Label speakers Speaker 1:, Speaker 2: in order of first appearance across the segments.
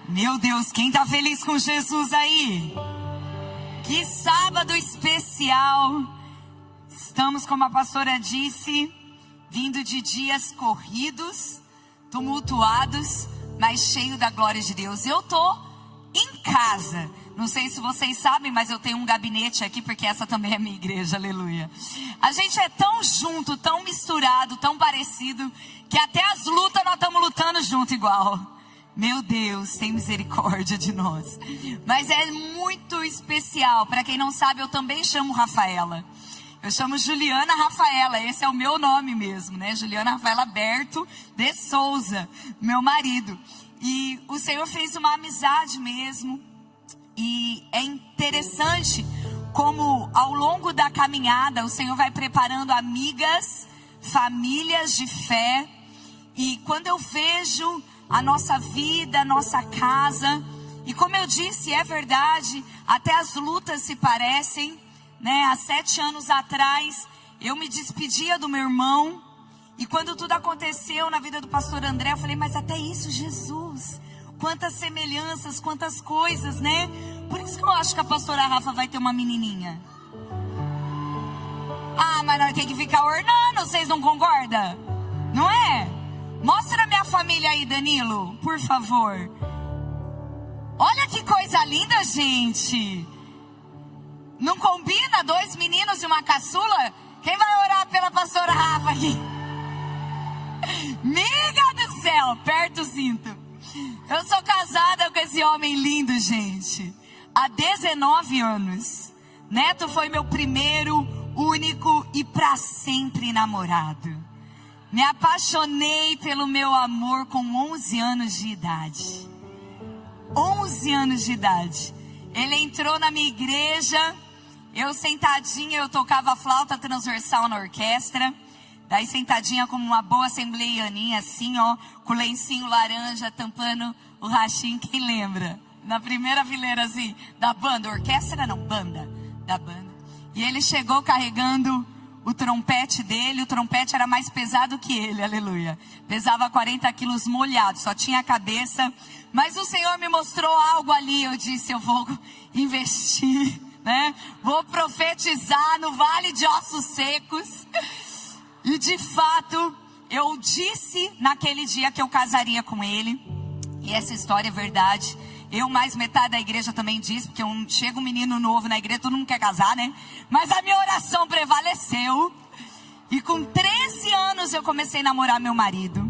Speaker 1: Meu Deus, quem tá feliz com Jesus aí? Que sábado especial. Estamos, como a pastora disse, vindo de dias corridos, tumultuados, mas cheio da glória de Deus. Eu tô em casa. Não sei se vocês sabem, mas eu tenho um gabinete aqui, porque essa também é a minha igreja, aleluia. A gente é tão junto, tão misturado, tão parecido, que até as lutas nós estamos lutando junto igual. Meu Deus, tem misericórdia de nós. Mas é muito especial. Para quem não sabe, eu também chamo Rafaela. Eu chamo Juliana Rafaela, esse é o meu nome mesmo, né? Juliana Rafaela Berto de Souza, meu marido. E o Senhor fez uma amizade mesmo. E é interessante como ao longo da caminhada o Senhor vai preparando amigas, famílias de fé. E quando eu vejo a nossa vida, a nossa casa, e como eu disse, é verdade, até as lutas se parecem, né? Há 7 anos atrás, eu me despedia do meu irmão, e quando tudo aconteceu na vida do pastor André, eu falei, mas até isso, Jesus, quantas semelhanças, quantas coisas, né? Por isso que eu acho que a pastora Rafa vai ter uma menininha. Ah, mas nós temos que ficar ornando, vocês não concordam? Não é? Mostra a minha família aí, Danilo, por favor. Olha que coisa linda, gente. Não combina 2 meninos e uma caçula? Quem vai orar pela pastora Rafa aqui? Miga do céu, aperta o cinto. Eu sou casada com esse homem lindo, gente, há 19 anos. Neto foi meu primeiro, único e para sempre namorado. Me apaixonei pelo meu amor com 11 anos de idade. 11 anos de idade. Ele entrou na minha igreja. Eu sentadinha, eu tocava flauta transversal na orquestra. Daí sentadinha como uma boa assembleianinha assim, ó, com o lencinho laranja tampando o rachinho, quem lembra? Na primeira fileira assim, da banda. Orquestra não, banda. Da banda. E ele chegou carregando o trompete dele. O trompete era mais pesado que ele, aleluia. Pesava 40 quilos molhado, só tinha a cabeça. Mas o Senhor me mostrou algo ali. Eu disse, eu vou investir, né? Vou profetizar no vale de ossos secos. E de fato, eu disse naquele dia que eu casaria com ele. E essa história é verdade. Eu mais metade da igreja também disse, porque chega um menino novo na igreja, todo mundo quer casar, né? Mas a minha oração prevaleceu. E com 13 anos eu comecei a namorar meu marido.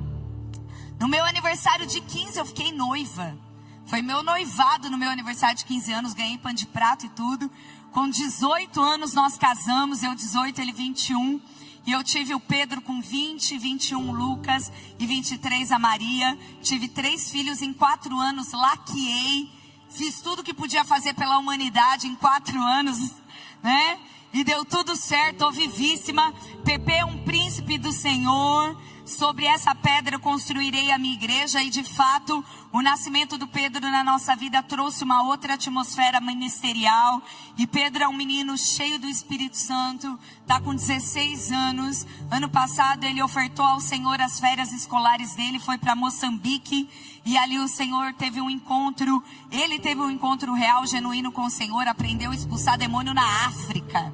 Speaker 1: No meu aniversário de 15 eu fiquei noiva. Foi meu noivado no meu aniversário de 15 anos, ganhei pano de prato e tudo. Com 18 anos nós casamos, eu 18, ele 21. E eu tive o Pedro com 20, 21 o Lucas e 23 a Maria. Tive 3 filhos em 4 anos, laqueei. Fiz tudo que podia fazer pela humanidade em 4 anos, né? E deu tudo certo, tô vivíssima. Pepe é um príncipe do Senhor. Sobre essa pedra eu construirei a minha igreja. E de fato, o nascimento do Pedro na nossa vida trouxe uma outra atmosfera ministerial. E Pedro é um menino cheio do Espírito Santo. Está com 16 anos. Ano passado ele ofertou ao Senhor as férias escolares dele. Foi para Moçambique. E ali o Senhor teve um encontro. Ele teve um encontro real, genuíno com o Senhor. Aprendeu a expulsar demônio na África.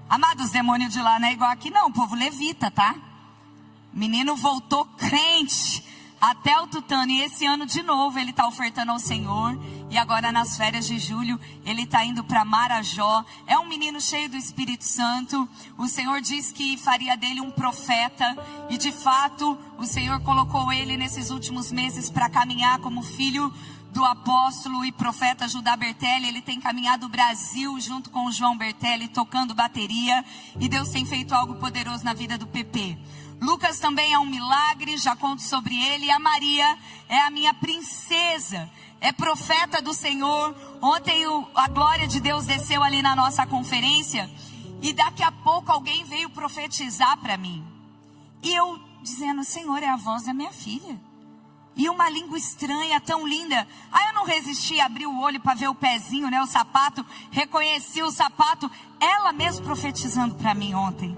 Speaker 1: Amados, demônio de lá não é igual aqui não. O povo levita, tá? Menino voltou crente até o tutano. E esse ano de novo ele está ofertando ao Senhor. E agora nas férias de julho ele está indo para Marajó. É um menino cheio do Espírito Santo. O Senhor disse que faria dele um profeta. E de fato o Senhor colocou ele nesses últimos meses para caminhar como filho do apóstolo e profeta Judá Bertelli. Ele tem caminhado o Brasil junto com o João Bertelli, tocando bateria. E Deus tem feito algo poderoso na vida do PP. Lucas também é um milagre, já conto sobre ele. E a Maria é a minha princesa, é profeta do Senhor. Ontem a glória de Deus desceu ali na nossa conferência. E daqui a pouco alguém veio profetizar para mim. E eu dizendo, Senhor, é a voz da minha filha. E uma língua estranha, tão linda. Aí eu não resisti, abri o olho para ver o pezinho, né, o sapato. Reconheci o sapato. Ela mesmo profetizando para mim ontem.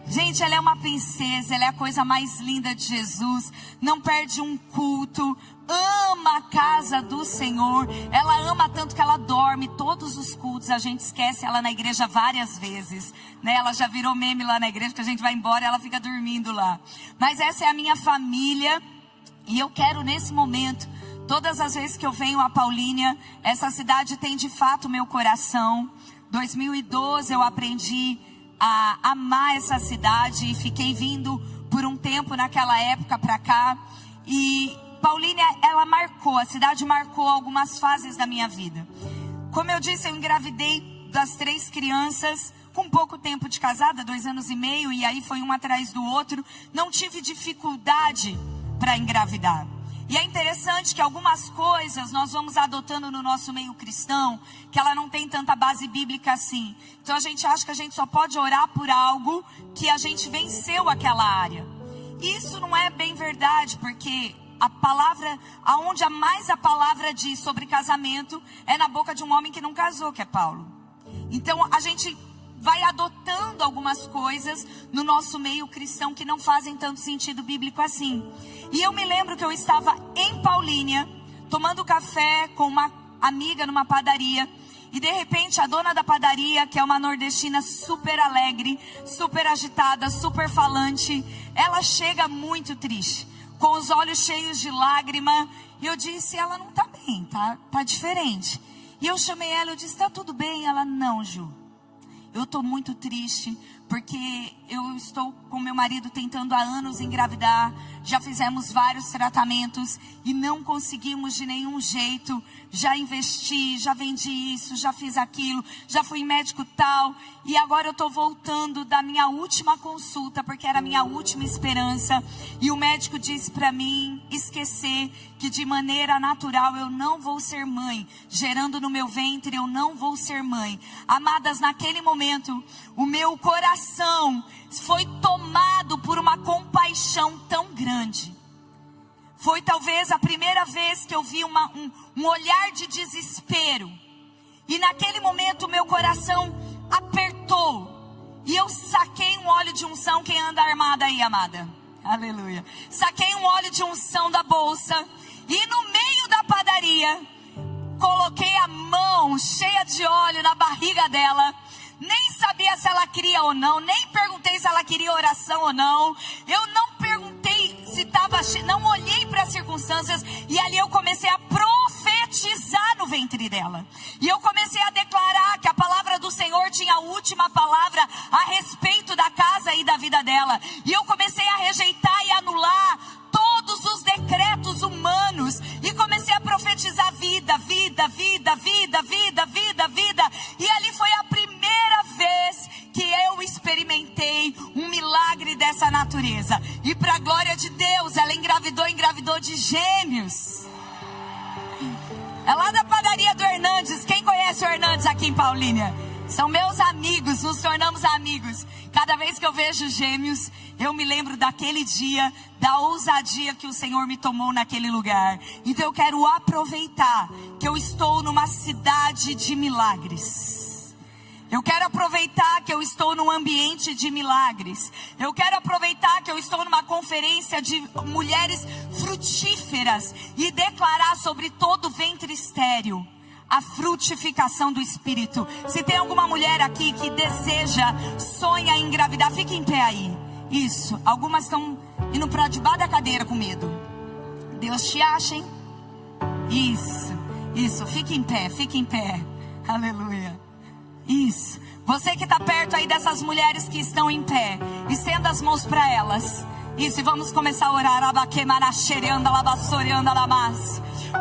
Speaker 1: Gente, ela é uma princesa, ela é a coisa mais linda de Jesus, não perde um culto, ama a casa do Senhor, ela ama tanto que ela dorme todos os cultos, a gente esquece ela na igreja várias vezes, né? Ela já virou meme lá na igreja, que a gente vai embora e ela fica dormindo lá. Mas essa é a minha família, e eu quero nesse momento, todas as vezes que eu venho a Paulínia, essa cidade tem de fato meu coração. 2012 eu aprendi a amar essa cidade e fiquei vindo por um tempo naquela época para cá. E Paulínia, ela marcou, a cidade marcou algumas fases da minha vida. Como eu disse, eu engravidei das 3 crianças com pouco tempo de casada, 2 anos e meio, e aí foi um atrás do outro. Não tive dificuldade para engravidar. E é interessante que algumas coisas nós vamos adotando no nosso meio cristão, que ela não tem tanta base bíblica assim. Então a gente acha que a gente só pode orar por algo que a gente venceu aquela área. Isso não é bem verdade, porque a palavra, aonde mais a palavra diz sobre casamento, é na boca de um homem que não casou, que é Paulo. Então a gente vai adotando algumas coisas no nosso meio cristão que não fazem tanto sentido bíblico assim. E eu me lembro que eu estava em Paulínia, tomando café com uma amiga numa padaria, e de repente a dona da padaria, que é uma nordestina super alegre, super agitada, super falante, ela chega muito triste, com os olhos cheios de lágrima, e eu disse, ela não tá bem, tá diferente. E eu chamei ela, eu disse, tá tudo bem? Ela, não, Ju, eu estou muito triste, porque eu estou com meu marido tentando há anos engravidar, já fizemos vários tratamentos e não conseguimos de nenhum jeito, já investi, já vendi isso, já fiz aquilo, já fui em médico tal, e agora eu estou voltando da minha última consulta, porque era a minha última esperança, e o médico disse para mim esquecer que de maneira natural eu não vou ser mãe, gerando no meu ventre eu não vou ser mãe. Amadas, naquele momento, o meu coração foi tomado por uma compaixão tão grande. Foi talvez a primeira vez que eu vi um olhar de desespero. E naquele momento o meu coração apertou. E eu saquei um óleo de unção. Quem anda armada aí, amada? Aleluia. Saquei um óleo de unção da bolsa. E no meio da padaria, coloquei a mão cheia de óleo na barriga dela. Nem sabia se ela queria ou não, nem perguntei se ela queria oração ou não. Eu não perguntei se estava, não olhei para as circunstâncias. E ali eu comecei a profetizar no ventre dela. E eu comecei a declarar que a palavra do Senhor tinha a última palavra a respeito da casa e da vida dela. E eu comecei a rejeitar e anular todos os decretos humanos. E comecei a profetizar vida, vida, vida, vida, vida, vida, vida. E ali foi a primeira vez que eu experimentei um milagre dessa natureza. E para a glória de Deus, ela engravidou de gêmeos. É lá da padaria do Hernandes. Quem conhece o Hernandes aqui em Paulínia? São meus amigos, nos tornamos amigos. Cada vez que eu vejo gêmeos, eu me lembro daquele dia, da ousadia que o Senhor me tomou naquele lugar. Então eu quero aproveitar que eu estou numa cidade de milagres. Eu quero aproveitar que eu estou num ambiente de milagres. Eu quero aproveitar que eu estou numa conferência de mulheres frutíferas e declarar sobre todo o ventre estéril a frutificação do Espírito. Se tem alguma mulher aqui que deseja, sonha em engravidar, fique em pé aí. Isso, algumas estão indo para debaixo da cadeira com medo. Deus te acha, hein? Isso, fique em pé, fique em pé. Aleluia. Isso, você que está perto aí dessas mulheres que estão em pé, estenda as mãos para elas. Isso, e vamos começar a orar.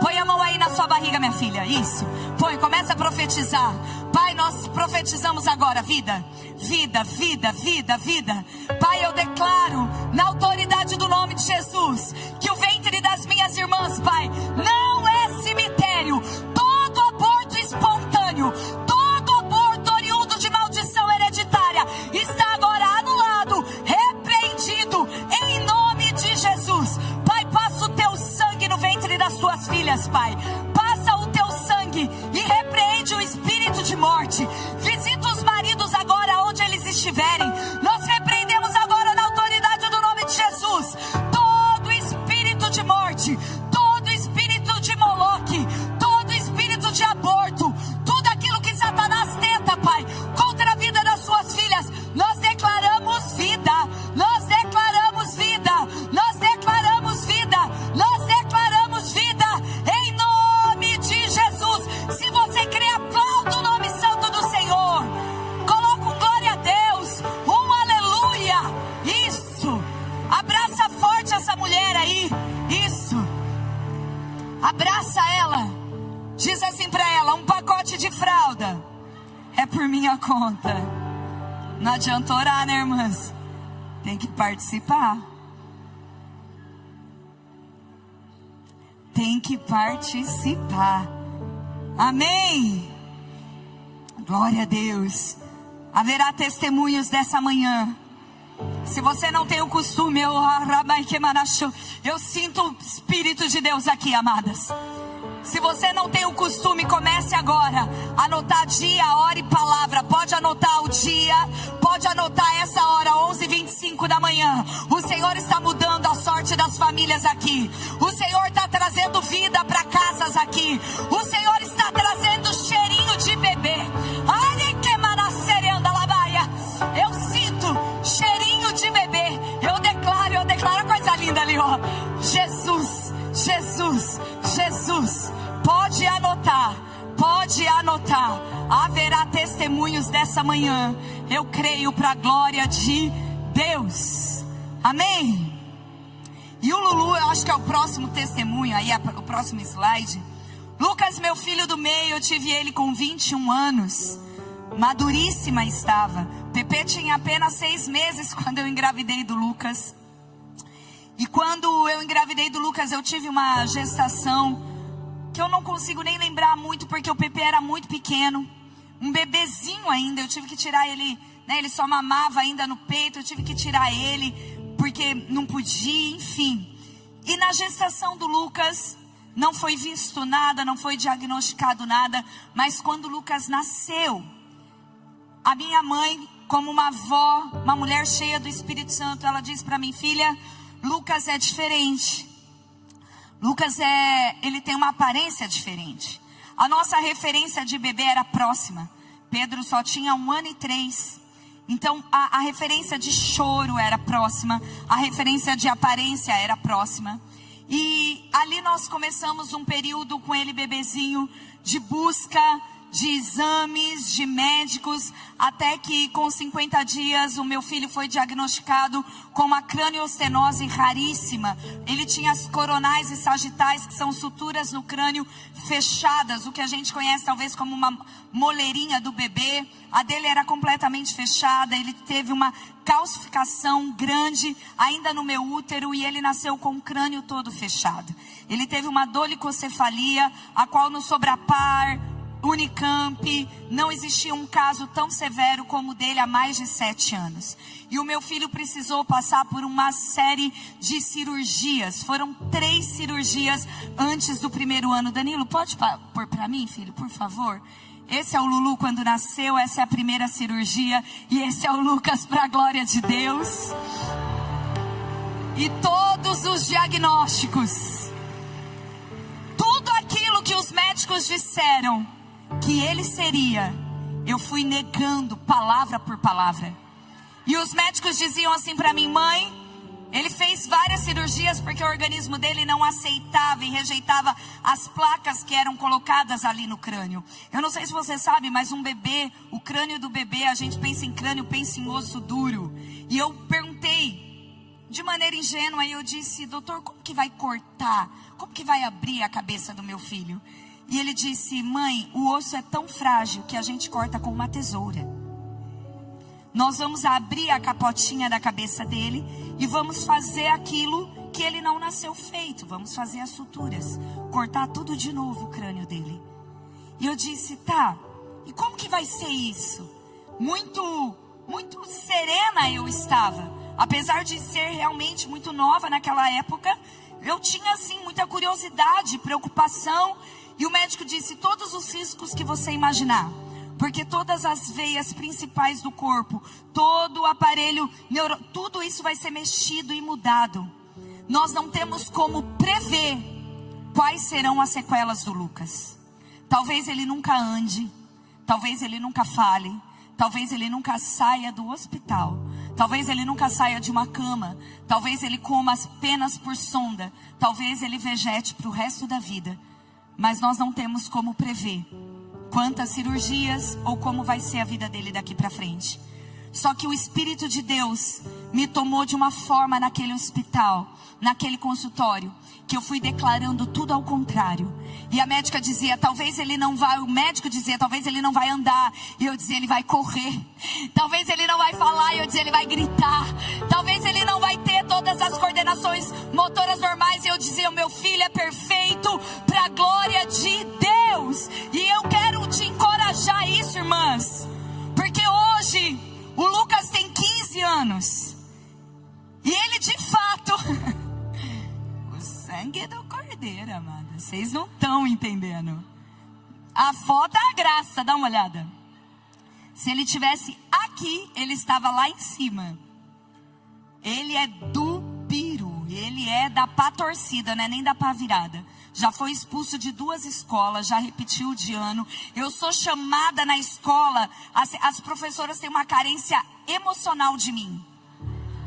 Speaker 1: Põe a mão aí na sua barriga, minha filha. Isso, põe, começa a profetizar. Pai, nós profetizamos agora vida, vida, vida, vida, vida. Pai, eu declaro na autoridade do nome de Jesus que o ventre das minhas irmãs, Pai, não é cemitério. Todo aborto espontâneo, está agora anulado, repreendido, em nome de Jesus. Pai, passa o teu sangue no ventre das tuas filhas, Pai. Passa o teu sangue e repreende o espírito de morte. Visita os maridos agora onde eles estiverem. Nós repreendemos a ela. Diz assim para ela: um pacote de fralda é por minha conta. Não adianta orar, né, irmãs? Tem que participar. Tem que participar. Amém? Glória a Deus. Haverá testemunhos dessa manhã. Se você não tem o costume, eu sinto o Espírito de Deus aqui, amadas. Se você não tem o costume, comece agora a anotar dia, hora e palavra. Pode anotar o dia, pode anotar essa hora, 11h25 da manhã. O Senhor está mudando a sorte das famílias aqui. O Senhor está trazendo vida para casas aqui. O Senhor está trazendo cheirinho de bebê. Eu sinto cheirinho de bebê. Eu declaro coisa linda ali, ó. Jesus, Jesus, Jesus. Pode anotar, pode anotar. Haverá testemunhos dessa manhã. Eu creio para a glória de Deus. Amém? E o Lulu, eu acho que é o próximo testemunho, aí o próximo slide. Lucas, meu filho do meio, eu tive ele com 21 anos. Maduríssima estava. Pepe tinha apenas 6 meses quando eu engravidei do Lucas. E quando eu engravidei do Lucas, eu tive uma gestação que eu não consigo nem lembrar muito, porque o Pepe era muito pequeno. Um bebezinho ainda, eu tive que tirar ele, né? Ele só mamava ainda no peito, eu tive que tirar ele, porque não podia, enfim. E na gestação do Lucas, não foi visto nada, não foi diagnosticado nada. Mas quando o Lucas nasceu, a minha mãe, como uma avó, uma mulher cheia do Espírito Santo, ela disse para mim: filha, Lucas é diferente. Lucas ele tem uma aparência diferente. A nossa referência de bebê era próxima. Pedro só tinha 1 ano e 3. Então a referência de choro era próxima. A referência de aparência era próxima. E ali nós começamos um período com ele bebezinho de busca, de exames, de médicos, até que com 50 dias o meu filho foi diagnosticado com uma craniostenose raríssima. Ele tinha as coronais e sagitais, que são suturas no crânio fechadas, o que a gente conhece talvez como uma moleirinha do bebê. A dele era completamente fechada, ele teve uma calcificação grande ainda no meu útero e ele nasceu com o crânio todo fechado. Ele teve uma dolicocefalia, a qual no Sobrapar, Unicamp, não existia um caso tão severo como o dele há mais de 7 anos. E o meu filho precisou passar por uma série de cirurgias. Foram 3 cirurgias antes do 1º ano. Danilo, pode pôr para mim, filho, por favor? Esse é o Lulu quando nasceu, essa é a primeira cirurgia. E esse é o Lucas, para a glória de Deus. E todos os diagnósticos, tudo aquilo que os médicos disseram que ele seria, eu fui negando palavra por palavra. E os médicos diziam assim para mim: mãe, ele fez várias cirurgias porque o organismo dele não aceitava e rejeitava as placas que eram colocadas ali no crânio. Eu não sei se você sabe, mas um bebê, o crânio do bebê, a gente pensa em crânio, pensa em osso duro. E eu perguntei de maneira ingênua, e eu disse: doutor, como que vai cortar? Como que vai abrir a cabeça do meu filho? E ele disse: mãe, o osso é tão frágil que a gente corta com uma tesoura. Nós vamos abrir a capotinha da cabeça dele e vamos fazer aquilo que ele não nasceu feito. Vamos fazer as suturas, cortar tudo de novo o crânio dele. E eu disse: tá, e como que vai ser isso? Muito serena eu estava. Apesar de ser realmente muito nova naquela época, eu tinha assim muita curiosidade, preocupação. E o médico disse: todos os riscos que você imaginar, porque todas as veias principais do corpo, todo o aparelho tudo isso vai ser mexido e mudado. Nós não temos como prever quais serão as sequelas do Lucas. Talvez ele nunca ande, talvez ele nunca fale, talvez ele nunca saia do hospital, talvez ele nunca saia de uma cama, talvez ele coma apenas por sonda, talvez ele vegete para o resto da vida. Mas nós não temos como prever quantas cirurgias ou como vai ser a vida dele daqui para frente. Só que o Espírito de Deus me tomou de uma forma naquele hospital, naquele consultório, que eu fui declarando tudo ao contrário. E a médica dizia, talvez ele não vai, o médico dizia, talvez ele não vai andar. E eu dizia, ele vai correr. Talvez ele não vai falar, e eu dizia, ele vai gritar. Talvez ele não vai ter todas as coordenações motoras normais. E eu dizia, o meu filho é perfeito para a glória de Deus. E eu quero te encorajar a isso, irmãs. Porque hoje, o Lucas tem 15 anos. E ele de fato... sangue do cordeiro, amada. Vocês não estão entendendo. A foto é a graça, dá uma olhada. Se ele tivesse aqui, ele estava lá em cima. Ele é do Biru. Ele é da pá torcida, não é nem da pá virada. Já foi expulso de 2 escolas, já repetiu de ano. Eu sou chamada na escola. As professoras têm uma carência emocional de mim.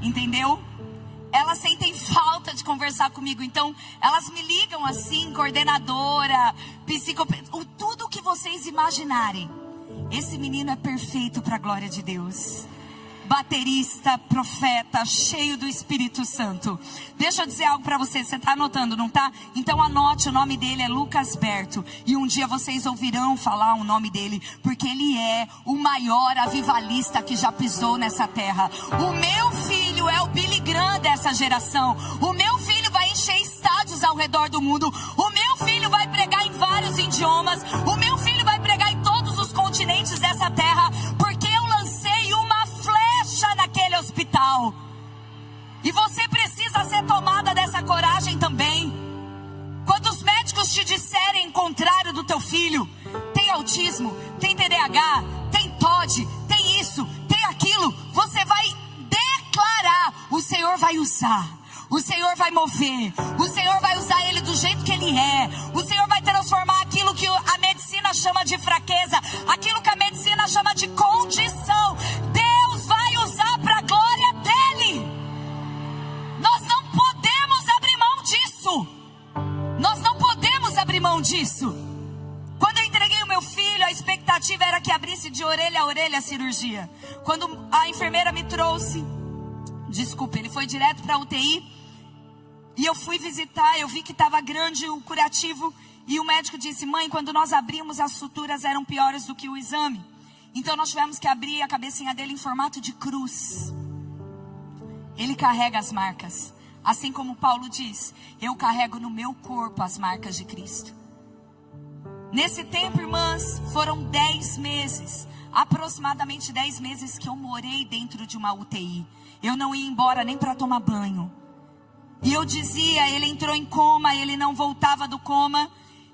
Speaker 1: Entendeu? Elas sentem falta de conversar comigo. Então, elas me ligam assim, coordenadora, tudo o que vocês imaginarem. Esse menino é perfeito para a glória de Deus. Baterista, profeta, cheio do Espírito Santo. Deixa eu dizer algo para você. Você está anotando, não está? Então anote, o nome dele é Lucas Berto. E um dia vocês ouvirão falar o nome dele, porque ele é o maior avivalista que já pisou nessa terra. O meu filho é o Billy Graham dessa geração. O meu filho vai encher estádios ao redor do mundo. O meu filho vai pregar em vários idiomas. O meu filho vai pregar em todos os continentes dessa terra, porque eu lancei uma flecha naquele hospital. E você precisa ser tomada dessa coragem também. Quando os médicos te disserem o contrário do teu filho, tem autismo, tem TDAH, tem TOD, tem isso, tem aquilo, você vai declarar, o Senhor vai usar. O Senhor vai mover, o Senhor vai usar ele do jeito que ele é. O Senhor vai transformar aquilo que a medicina chama de fraqueza, aquilo que a medicina chama de condição. Deus vai usar para a glória dele. Nós não podemos abrir mão disso. Nós não podemos abrir mão disso. Quando eu entreguei o meu filho, a expectativa era que abrisse de orelha a orelha a cirurgia. Quando a enfermeira me trouxe, desculpa, ele foi direto para a UTI. E eu fui visitar, eu vi que estava grande o curativo. E o médico disse, mãe, quando nós abrimos, as suturas eram piores do que o exame. Então nós tivemos que abrir a cabecinha dele em formato de cruz. Ele carrega as marcas. Assim como Paulo diz, eu carrego no meu corpo as marcas de Cristo. Nesse tempo, irmãs, foram 10 meses. Aproximadamente 10 meses que eu morei dentro de uma UTI. Eu não ia embora nem para tomar banho. E eu dizia, ele entrou em coma, ele não voltava do coma.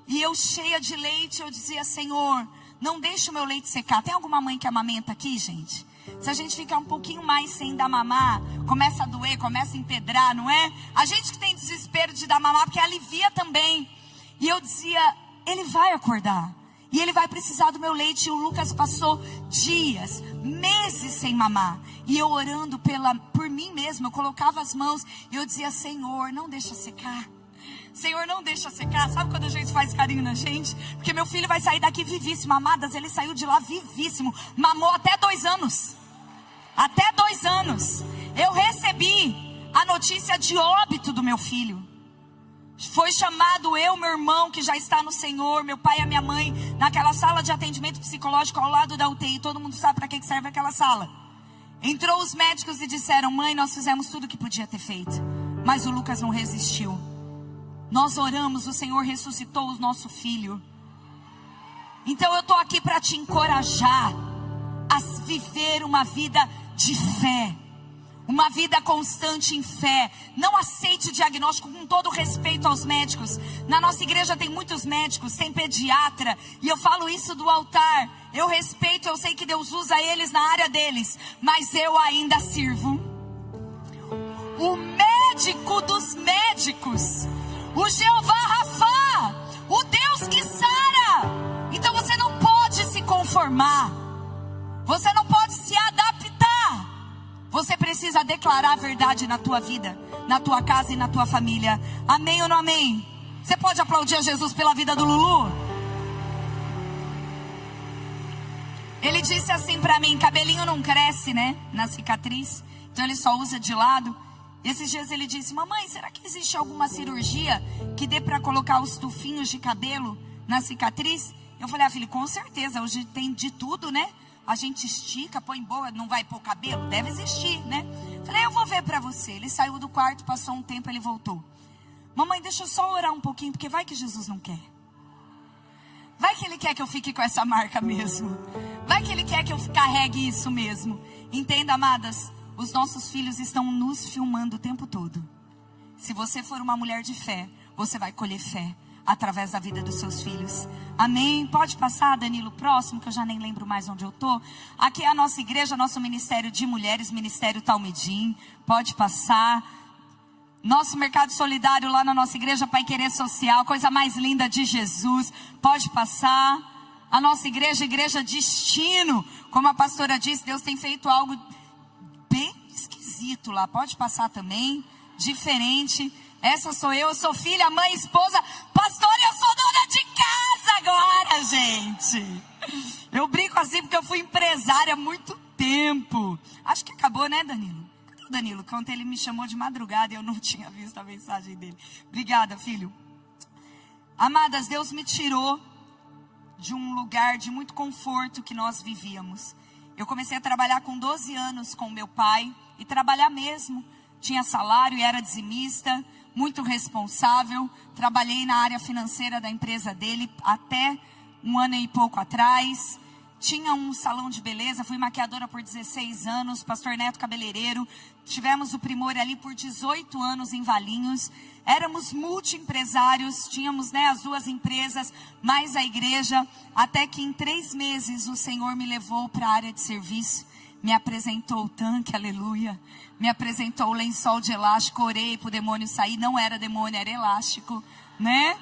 Speaker 1: E eu cheia de leite, eu dizia, Senhor, não deixe o meu leite secar. Tem alguma mãe que amamenta aqui, gente? Se a gente ficar um pouquinho mais sem dar mamar, começa a doer, começa a empedrar, não é? A gente que tem desespero de dar mamar, porque alivia também. E eu dizia, ele vai acordar. E ele vai precisar do meu leite. E o Lucas passou dias, meses sem mamar. E eu orando por mim mesmo, eu colocava as mãos e eu dizia, Senhor, não deixa secar. Senhor, não deixa secar. Sabe quando a gente faz carinho na gente? Porque meu filho vai sair daqui vivíssimo. Amadas, ele saiu de lá vivíssimo. Mamou até 2 anos. Até 2 anos. Eu recebi a notícia de óbito do meu filho. Foi chamado eu, meu irmão, que já está no Senhor, meu pai e a minha mãe, naquela sala de atendimento psicológico ao lado da UTI. Todo mundo sabe para que serve aquela sala. Entrou os médicos e disseram, mãe, nós fizemos tudo o que podia ter feito. Mas o Lucas não resistiu. Nós oramos, o Senhor ressuscitou o nosso filho. Então eu estou aqui para te encorajar a viver uma vida de fé. Uma vida constante em fé. Não aceite o diagnóstico, com todo respeito aos médicos. Na nossa igreja tem muitos médicos, tem pediatra. E eu falo isso do altar. Eu respeito, eu sei que Deus usa eles na área deles. Mas eu ainda sirvo o médico dos médicos. O Jeová Rafá. O Deus que sara. Então você não pode se conformar. Você não pode se adaptar. Você precisa declarar a verdade na tua vida, na tua casa e na tua família. Amém ou não amém? Você pode aplaudir a Jesus pela vida do Lulu? Ele disse assim pra mim, cabelinho não cresce, né, na cicatriz, então ele só usa de lado. Esses dias ele disse, mamãe, será que existe alguma cirurgia que dê pra colocar os tufinhos de cabelo na cicatriz? Eu falei, filho, com certeza, hoje tem de tudo, né? A gente estica, põe boa, não vai pôr cabelo? Deve existir, né? Falei, eu vou ver pra você. Ele saiu do quarto, passou um tempo, ele voltou. Mamãe, deixa eu só orar um pouquinho, porque vai que Jesus não quer. Vai que Ele quer que eu fique com essa marca mesmo. Vai que Ele quer que eu carregue isso mesmo. Entenda, amadas, os nossos filhos estão nos filmando o tempo todo. Se você for uma mulher de fé, você vai colher fé através da vida dos seus filhos. Amém? Pode passar, Danilo, próximo, que eu já nem lembro mais onde eu tô. Aqui é a nossa igreja, nosso ministério de mulheres, Ministério Talmidim. Pode passar. Nosso mercado solidário lá na nossa igreja, Pai Querer Social, coisa mais linda de Jesus. Pode passar. A nossa igreja, Igreja Destino. Como a pastora disse, Deus tem feito algo bem esquisito lá. Pode passar também. Diferente. Essa sou eu sou filha, mãe, esposa. Pastora, eu sou dona de casa agora, gente. Eu brinco assim porque eu fui empresária há muito tempo. Acho que acabou, né, Danilo? Danilo, quando ele me chamou de madrugada e eu não tinha visto a mensagem dele. Obrigada, filho. Amadas, Deus me tirou de um lugar de muito conforto que nós vivíamos. Eu comecei a trabalhar com 12 anos com meu pai, e trabalhar mesmo. Tinha salário e era dizimista, muito responsável. Trabalhei na área financeira da empresa dele até um ano e pouco atrás. Tinha um salão de beleza, fui maquiadora por 16 anos, pastor Neto cabeleireiro. Tivemos o Primor ali por 18 anos em Valinhos. Éramos multi-empresários, tínhamos, né, as duas empresas, mais a igreja. Até que em 3 meses o Senhor me levou para a área de serviço. Me apresentou o tanque, aleluia. Me apresentou o lençol de elástico, orei para o demônio sair. Não era demônio, era elástico, né?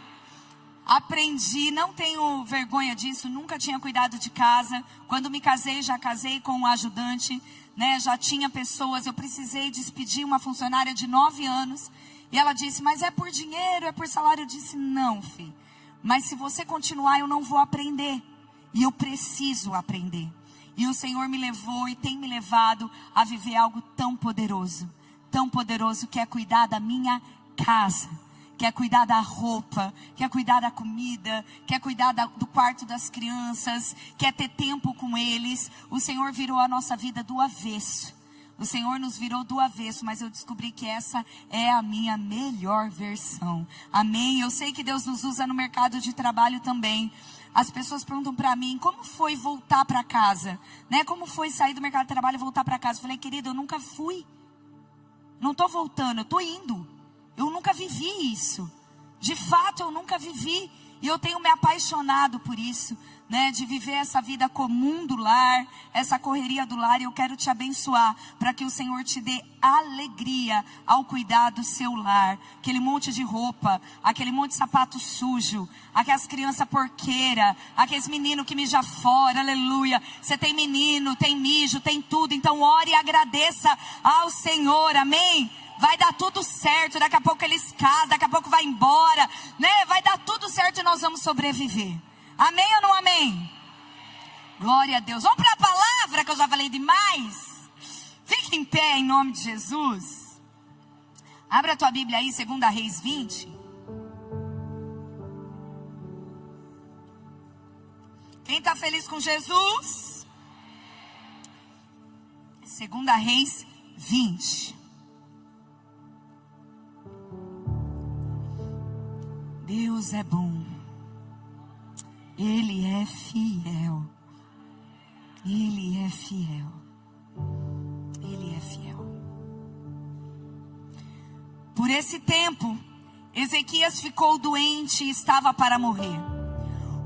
Speaker 1: Aprendi, não tenho vergonha disso, nunca tinha cuidado de casa. Quando me casei, já casei com um ajudante, né? Já tinha pessoas, eu precisei despedir uma funcionária de 9 anos. E ela disse, mas é por dinheiro, é por salário? Eu disse, não, filho. Mas se você continuar, eu não vou aprender. E eu preciso aprender. E o Senhor me levou e tem me levado a viver algo tão poderoso que é cuidar da minha casa. Quer cuidar da roupa, quer cuidar da comida, quer cuidar do quarto das crianças, quer ter tempo com eles. O Senhor virou a nossa vida do avesso. O Senhor nos virou do avesso, mas eu descobri que essa é a minha melhor versão. Amém? Eu sei que Deus nos usa no mercado de trabalho também. As pessoas perguntam para mim, como foi voltar para casa? Né? Como foi sair do mercado de trabalho e voltar para casa? Eu falei, querido, eu nunca fui. Não estou voltando, eu estou indo. Eu nunca vivi isso. De fato, eu nunca vivi. E eu tenho me apaixonado por isso, né? De viver essa vida comum do lar, essa correria do lar. E eu quero te abençoar para que o Senhor te dê alegria ao cuidar do seu lar. Aquele monte de roupa, aquele monte de sapato sujo, aquelas crianças porqueiras, aqueles meninos que mijam fora, aleluia. Você tem menino, tem mijo, tem tudo. Então ore e agradeça ao Senhor, amém? Vai dar tudo certo, daqui a pouco eles casam, daqui a pouco vai embora, né? Vai dar tudo certo e nós vamos sobreviver. Amém ou não amém? Glória a Deus. Vamos para a palavra que eu já falei demais. Fique em pé em nome de Jesus. Abra a tua Bíblia aí, 2 Reis 20. Quem está feliz com Jesus? 2 Reis 20. Deus é bom, Ele é fiel, Ele é fiel, Ele é fiel. Por esse tempo, Ezequias ficou doente e estava para morrer.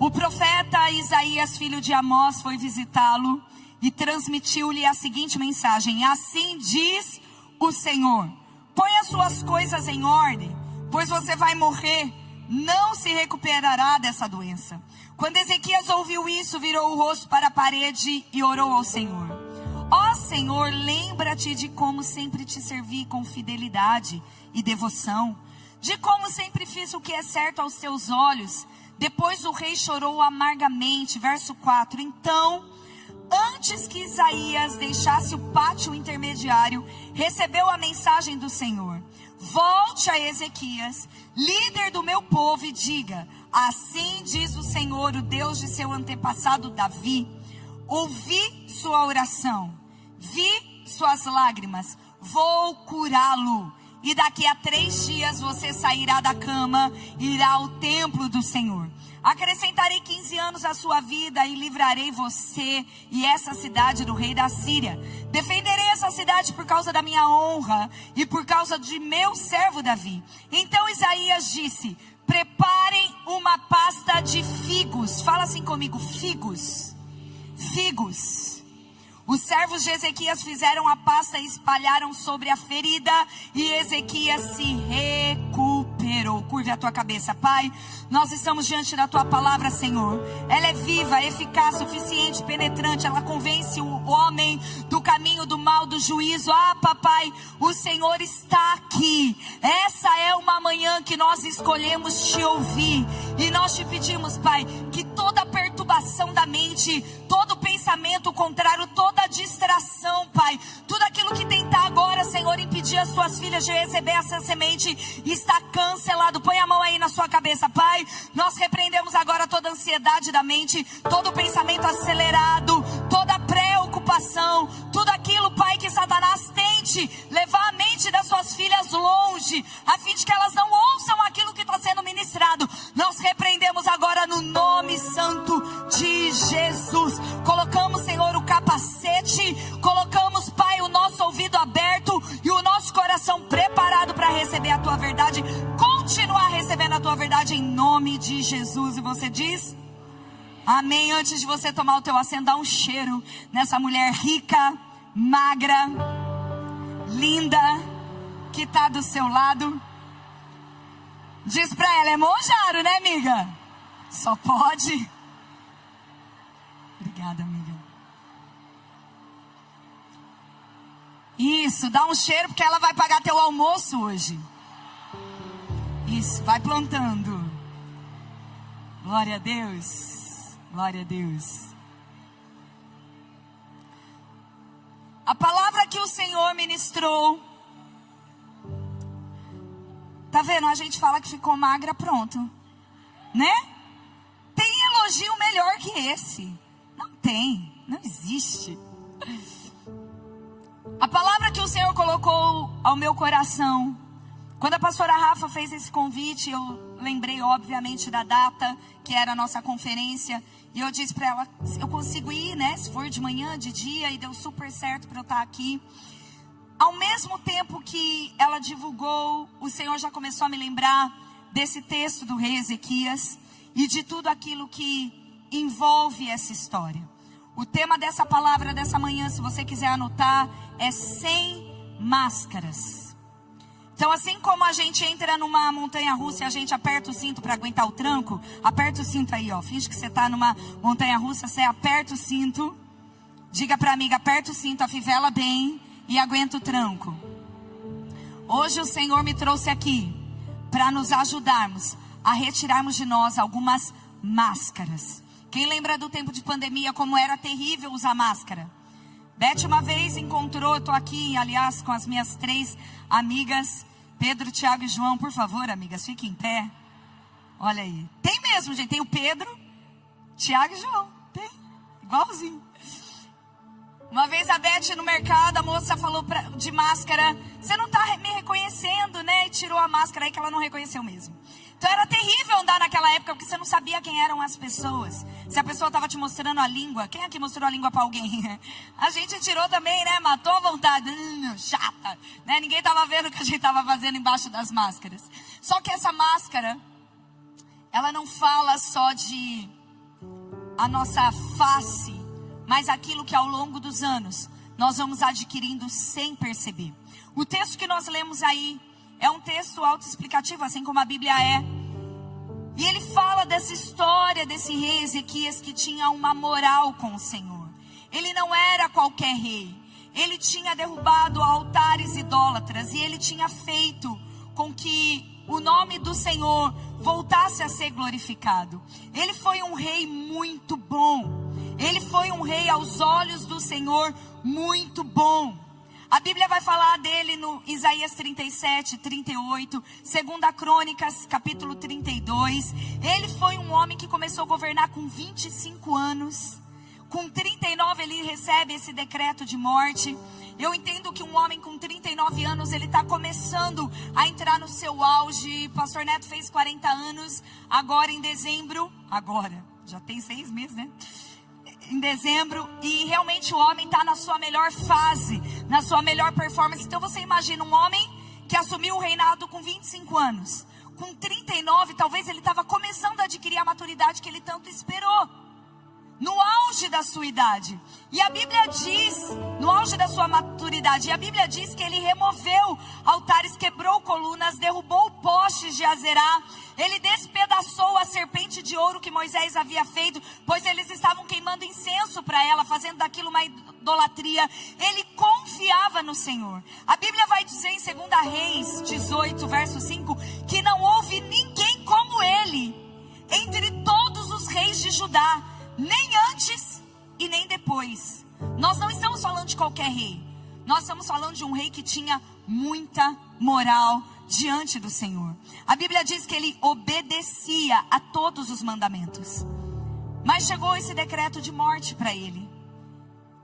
Speaker 1: O profeta Isaías, filho de Amós, foi visitá-lo e transmitiu-lhe a seguinte mensagem: assim diz o Senhor, põe as suas coisas em ordem, pois você vai morrer. Não se recuperará dessa doença. Quando Ezequias ouviu isso, virou o rosto para a parede e orou ao Senhor. Ó Senhor, lembra-te de como sempre te servi com fidelidade e devoção, de como sempre fiz o que é certo aos teus olhos. Depois o rei chorou amargamente. Verso 4. Então, antes que Isaías deixasse o pátio intermediário, recebeu a mensagem do Senhor: volte a Ezequias, líder do meu povo, e diga: assim diz o Senhor, o Deus de seu antepassado Davi: ouvi sua oração, vi suas lágrimas, vou curá-lo. E daqui a 3 dias você sairá da cama e irá ao templo do Senhor. Acrescentarei 15 anos à sua vida e livrarei você e essa cidade do rei da Síria. Defenderei essa cidade por causa da minha honra e por causa de meu servo Davi. Então Isaías disse: preparem uma pasta de figos. Fala assim comigo: figos. Figos. Os servos de Ezequias fizeram a pasta e espalharam sobre a ferida, e Ezequias se recuperou. Curve a tua cabeça. Pai, nós estamos diante da tua palavra, Senhor. Ela é viva, eficaz, suficiente, penetrante. Ela convence o homem do caminho do mal, do juízo. Ah, papai, o Senhor está aqui. Essa é uma manhã que nós escolhemos te ouvir. E nós te pedimos, Pai, que toda perturbação da mente, todo pensamento contrário, toda distração, Pai, tudo aquilo que tentar agora, Senhor, impedir as suas filhas de receber essa semente, está cancelado. Põe a mão aí na sua cabeça. Pai, nós repreendemos agora toda ansiedade da mente, todo pensamento acelerado, toda preocupação, tudo aquilo, Pai, que Satanás tente levar a mente das suas filhas longe, a fim de que elas não ouçam aquilo que está sendo ministrado. Nós repreendemos agora no nome santo de Jesus. Colocamos, Senhor, o capacete, colocamos, Pai, o nosso ouvido aberto e o nosso coração preparado para receber a tua verdade, continuar recebendo a tua verdade em nome de Jesus. E você diz amém. Antes de você tomar o teu assento, dá um cheiro nessa mulher rica, magra, linda, que está do seu lado. Diz pra ela: é monjaro, né, amiga? Só pode. Obrigada, amiga. Isso, dá um cheiro, porque ela vai pagar teu almoço hoje. Isso, vai plantando. Glória a Deus. Glória a Deus. A palavra que o Senhor ministrou. Tá vendo? A gente fala que ficou magra, pronto. Né? Tem elogio melhor que esse? Não tem, não existe. A palavra que o Senhor colocou ao meu coração, quando a pastora Rafa fez esse convite, eu lembrei obviamente da data, que era a nossa conferência, e eu disse para ela: eu consigo ir, né? Se for de manhã, de dia, e deu super certo para eu estar aqui. Ao mesmo tempo que ela divulgou, o Senhor já começou a me lembrar desse texto do rei Ezequias e de tudo aquilo que envolve essa história. O tema dessa palavra dessa manhã, se você quiser anotar, é sem máscaras. Então, assim como a gente entra numa montanha-russa e a gente aperta o cinto para aguentar o tranco, aperta o cinto aí, ó. Finge que você está numa montanha-russa, você aperta o cinto. Diga para a amiga: aperta o cinto, afivela bem e aguenta o tranco. Hoje o Senhor me trouxe aqui para nos ajudarmos a retirarmos de nós algumas máscaras. Quem lembra do tempo de pandemia, como era terrível usar máscara? Beth uma vez encontrou, eu estou aqui, aliás, com as minhas 3 amigas, Pedro, Tiago e João. Por favor, amigas, fiquem em pé. Olha aí, tem mesmo, gente, tem o Pedro, Tiago e João, tem, igualzinho. Uma vez a Beth no mercado, a moça falou de máscara: você não está me reconhecendo, né? E tirou a máscara aí, que ela não reconheceu mesmo. Então era terrível andar naquela época, porque você não sabia quem eram as pessoas. Se a pessoa estava te mostrando a língua. Quem aqui mostrou a língua para alguém? A gente tirou também, né? Matou a vontade. Chata, né? Ninguém estava vendo o que a gente estava fazendo embaixo das máscaras. Só que essa máscara, ela não fala só de a nossa face, mas aquilo que ao longo dos anos nós vamos adquirindo sem perceber. O texto que nós lemos aí é um texto autoexplicativo, assim como a Bíblia é. E ele fala dessa história desse rei Ezequias que tinha uma moral com o Senhor. Ele não era qualquer rei. Ele tinha derrubado altares idólatras e ele tinha feito com que o nome do Senhor voltasse a ser glorificado. Ele foi um rei muito bom. Ele foi um rei aos olhos do Senhor muito bom. A Bíblia vai falar dele no Isaías 37, 38, 2 Crônicas, capítulo 32. Ele foi um homem que começou a governar com 25 anos. Com 39 ele recebe esse decreto de morte. Eu entendo que um homem com 39 anos, ele está começando a entrar no seu auge. Pastor Neto fez 40 anos, agora em dezembro. Agora, já tem 6 meses, né? Em dezembro, e realmente o homem está na sua melhor fase, na sua melhor performance. Então você imagina um homem que assumiu o reinado com 25 anos. Com 39, talvez ele estava começando a adquirir a maturidade que ele tanto esperou. No auge da sua idade. E a Bíblia diz, no auge da sua maturidade, e a Bíblia diz que ele removeu altares, quebrou colunas, derrubou postes de Azerá. Ele despedaçou a serpente de ouro que Moisés havia feito, pois eles estavam queimando incenso para ela, fazendo daquilo uma idolatria. Ele confiava no Senhor. A Bíblia vai dizer em 2 Reis 18, verso 5, que não houve ninguém como ele, entre todos os reis de Judá, nem antes e nem depois. Nós não estamos falando de qualquer rei. Nós estamos falando de um rei que tinha muita moral diante do Senhor. A Bíblia diz que ele obedecia a todos os mandamentos. Mas chegou esse decreto de morte para ele.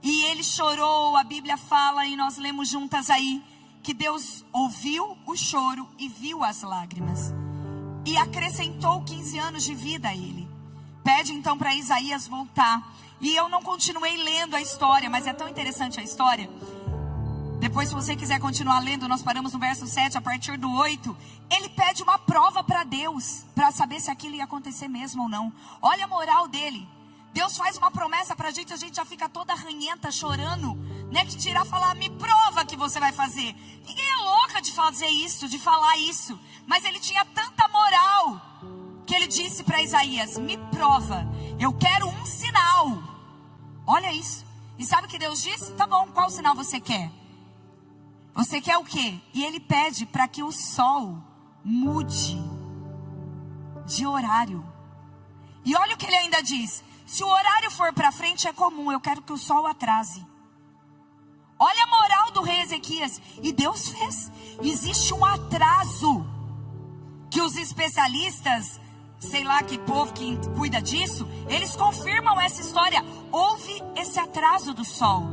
Speaker 1: E ele chorou. A Bíblia fala, e nós lemos juntas aí, que Deus ouviu o choro e viu as lágrimas. E acrescentou 15 anos de vida a ele. Pede então para Isaías voltar. E eu não continuei lendo a história, mas é tão interessante a história. Depois, se você quiser continuar lendo, nós paramos no verso 7, a partir do 8. Ele pede uma prova para Deus, para saber se aquilo ia acontecer mesmo ou não. Olha a moral dele. Deus faz uma promessa para a gente já fica toda ranhenta, chorando, né? Que tirar, falar, me prova que você vai fazer. Ninguém é louca de fazer isso, de falar isso. Mas ele tinha tanta moral que ele disse para Isaías, me prova, eu quero um sinal. Olha isso. E sabe o que Deus disse? Tá bom, qual sinal você quer? Você quer o quê? E ele pede para que o sol mude de horário. E olha o que ele ainda diz, se o horário for para frente é comum, eu quero que o sol atrase. Olha a moral do rei Ezequias. E Deus fez. Existe um atraso que os especialistas, sei lá que povo que cuida disso, eles confirmam essa história. Houve esse atraso do sol.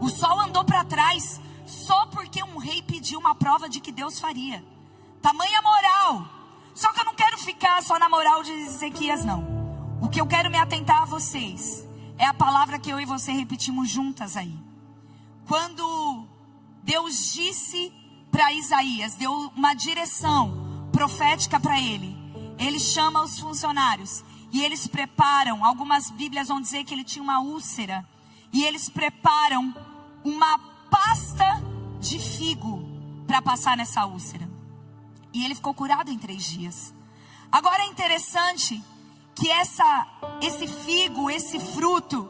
Speaker 1: O sol andou para trás só porque um rei pediu uma prova de que Deus faria. Tamanha moral. Só que eu não quero ficar só na moral de Ezequias, não. O que eu quero me atentar a vocês é a palavra que eu e você repetimos juntas aí. Quando Deus disse para Isaías, deu uma direção profética para ele. Ele chama os funcionários e eles preparam, algumas bíblias vão dizer que ele tinha uma úlcera, e eles preparam uma pasta de figo para passar nessa úlcera. E ele ficou curado em 3 dias. Agora é interessante que esse figo, esse fruto,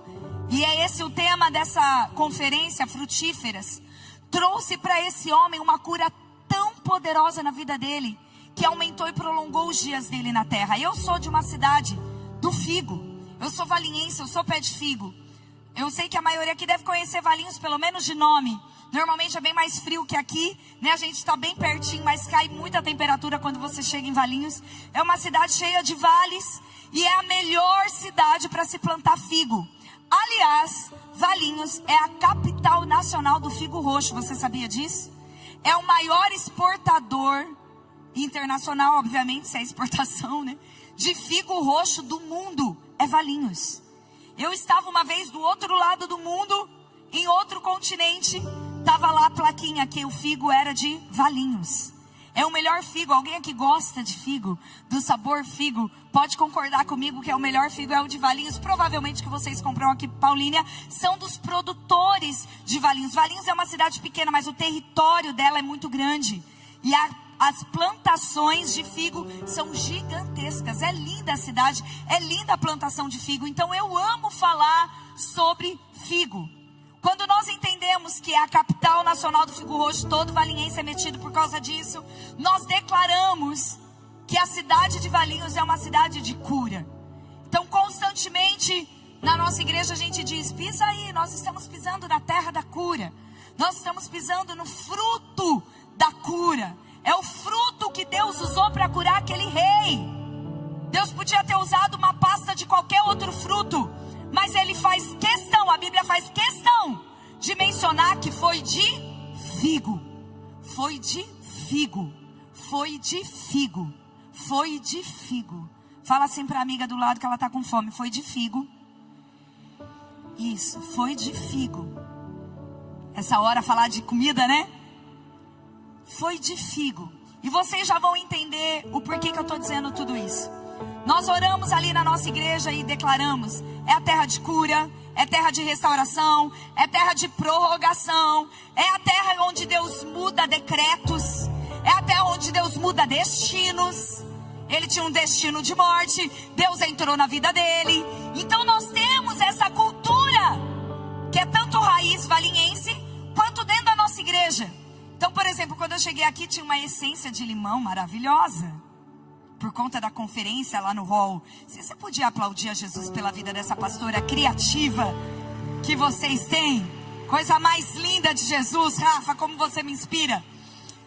Speaker 1: e é esse o tema dessa conferência, frutíferas, trouxe para esse homem uma cura tão poderosa na vida dele, que aumentou e prolongou os dias dele na terra. Eu sou de uma cidade do figo. Eu sou valinhense, eu sou pé de figo. Eu sei que a maioria aqui deve conhecer Valinhos, pelo menos de nome. Normalmente é bem mais frio que aqui, né? A gente está bem pertinho, mas cai muita temperatura quando você chega em Valinhos. É uma cidade cheia de vales e é a melhor cidade para se plantar figo. Aliás, Valinhos é a capital nacional do figo roxo. Você sabia disso? É o maior exportador internacional, obviamente, se é exportação, né? De figo roxo do mundo. É Valinhos. Eu estava uma vez do outro lado do mundo, em outro continente, estava lá a plaquinha que o figo era de Valinhos. É o melhor figo. Alguém aqui gosta de figo, do sabor figo, pode concordar comigo que é o melhor figo é o de Valinhos. Provavelmente que vocês compram aqui, Paulínia, são dos produtores de Valinhos. Valinhos é uma cidade pequena, mas o território dela é muito grande. E as plantações de figo são gigantescas. É linda a cidade, é linda a plantação de figo. Então eu amo falar sobre figo. Quando nós entendemos que é a capital nacional do figo roxo, todo valinhense é metido por causa disso, nós declaramos que a cidade de Valinhos é uma cidade de cura. Então constantemente Na nossa igreja a gente diz: pisa aí, nós estamos pisando na terra da cura. Nós estamos pisando no fruto da cura. É o fruto que Deus usou para curar aquele rei. Deus podia ter usado uma pasta de qualquer outro fruto, mas Ele faz questão, a Bíblia faz questão de mencionar que foi de figo. Foi de figo. Foi de figo. Foi de figo. Fala assim para a amiga do lado que ela está com fome. Foi de figo. Isso, foi de figo. Essa hora falar de comida, né? Foi de figo. E vocês já vão entender o porquê que eu estou dizendo tudo isso. Nós oramos ali na nossa igreja e declaramos: é a terra de cura, é terra de restauração, é terra de prorrogação, é a terra onde Deus muda decretos, é a terra onde Deus muda destinos. Ele tinha um destino de morte, Deus entrou na vida dele. Então nós temos essa cultura, que é tanto raiz valinhense, quanto dentro da nossa igreja. Então, por exemplo, quando eu cheguei aqui, tinha uma essência de limão maravilhosa. Por conta da conferência lá no hall. Se você podia aplaudir a Jesus pela vida dessa pastora criativa que vocês têm. Coisa mais linda de Jesus, Rafa, como você me inspira.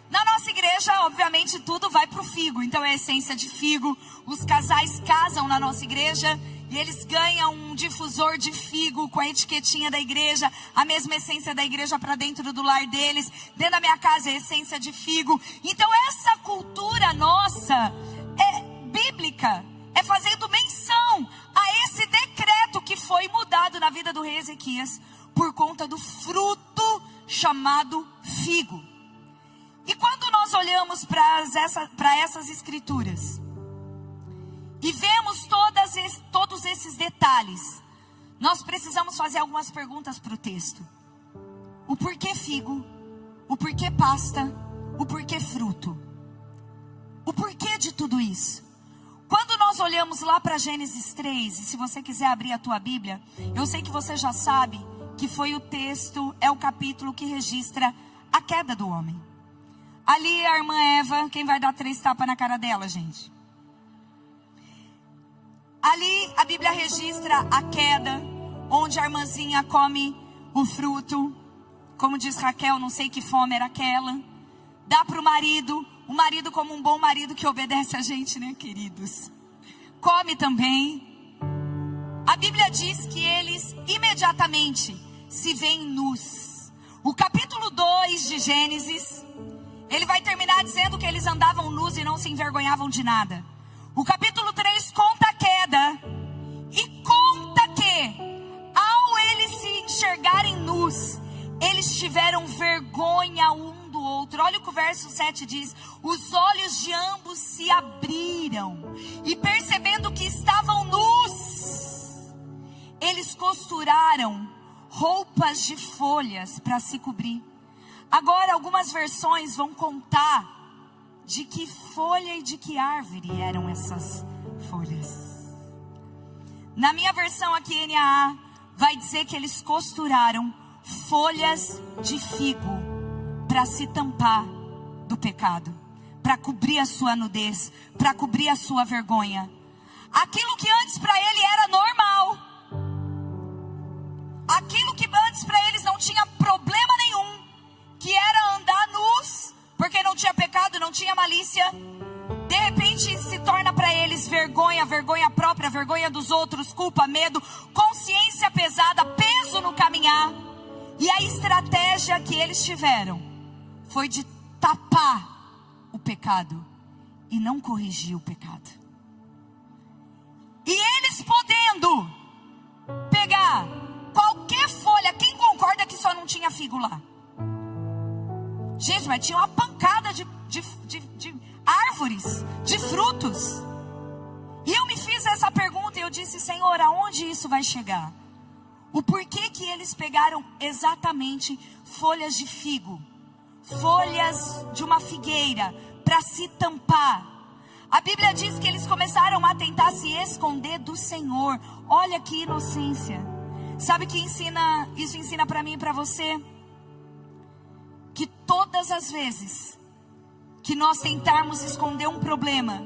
Speaker 1: Na nossa igreja, obviamente, tudo vai para o figo. Então é a essência de figo. Os casais casam na nossa igreja e eles ganham um difusor de figo com a etiquetinha da igreja, a mesma essência da igreja para dentro do lar deles. Dentro da minha casa é a essência de figo. Então essa cultura nossa é bíblica, é fazendo menção a esse decreto que foi mudado na vida do rei Ezequias por conta do fruto chamado figo. E quando nós olhamos para essas escrituras e vemos todos esses detalhes, nós precisamos fazer algumas perguntas para o texto. O porquê figo? O porquê pasta? O porquê fruto? O porquê de tudo isso? Quando nós olhamos lá para Gênesis 3, e se você quiser abrir a tua Bíblia, eu sei que você já sabe que foi o texto, é o capítulo que registra a queda do homem. Ali a irmã Eva, quem vai dar 3 tapas na cara dela, gente? Ali a Bíblia registra a queda, onde a irmãzinha come o fruto. Como diz Raquel, não sei que fome era aquela. Dá para o marido como um bom marido que obedece a gente, né, queridos? Come também. A Bíblia diz que eles imediatamente se veem nus. O capítulo 2 de Gênesis, ele vai terminar dizendo que eles andavam nus e não se envergonhavam de nada. O capítulo 3 conta a queda e conta que, ao eles se enxergarem nus, eles tiveram vergonha um do outro. Olha o que o verso 7 diz: os olhos de ambos se abriram e, percebendo que estavam nus, eles costuraram roupas de folhas para se cobrir. Agora algumas versões vão contar de que folha e de que árvore eram essas folhas. Na minha versão aqui, NAA, vai dizer que eles costuraram folhas de figo para se tampar do pecado, para cobrir a sua nudez, para cobrir a sua vergonha. Aquilo que antes para ele era normal, aquilo que antes para eles não tinha problema nenhum, que era andar nus, porque não tinha pecado, não tinha malícia, de repente se torna para eles vergonha, vergonha própria, vergonha dos outros, culpa, medo, consciência pesada, peso no caminhar. E a estratégia que eles tiveram foi de tapar o pecado e não corrigir o pecado. E eles podendo pegar qualquer folha, quem concorda que só não tinha figo lá? Gente, mas tinha uma pancada de árvores, de frutos. E eu me fiz essa pergunta e eu disse: Senhor, aonde isso vai chegar? O porquê que eles pegaram exatamente folhas de figo, folhas de uma figueira, para se tampar? A Bíblia diz que eles começaram a tentar se esconder do Senhor. Olha que inocência. Sabe o que isso ensina para mim e para você? Que todas as vezes que nós tentarmos esconder um problema,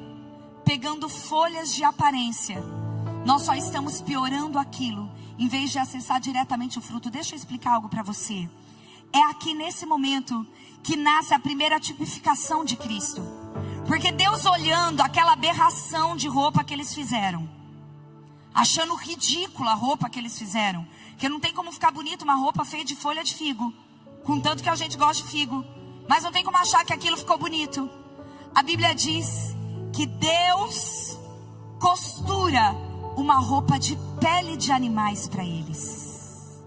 Speaker 1: pegando folhas de aparência, nós só estamos piorando aquilo, em vez de acessar diretamente o fruto. Deixa eu explicar algo para você. É aqui nesse momento que nasce a primeira tipificação de Cristo. Porque Deus, olhando aquela aberração de roupa que eles fizeram, achando ridícula a roupa que eles fizeram, que não tem como ficar bonito uma roupa feita de folha de figo, contanto que a gente gosta de figo, mas não tem como achar que aquilo ficou bonito. A Bíblia diz que Deus costura uma roupa de pele de animais para eles.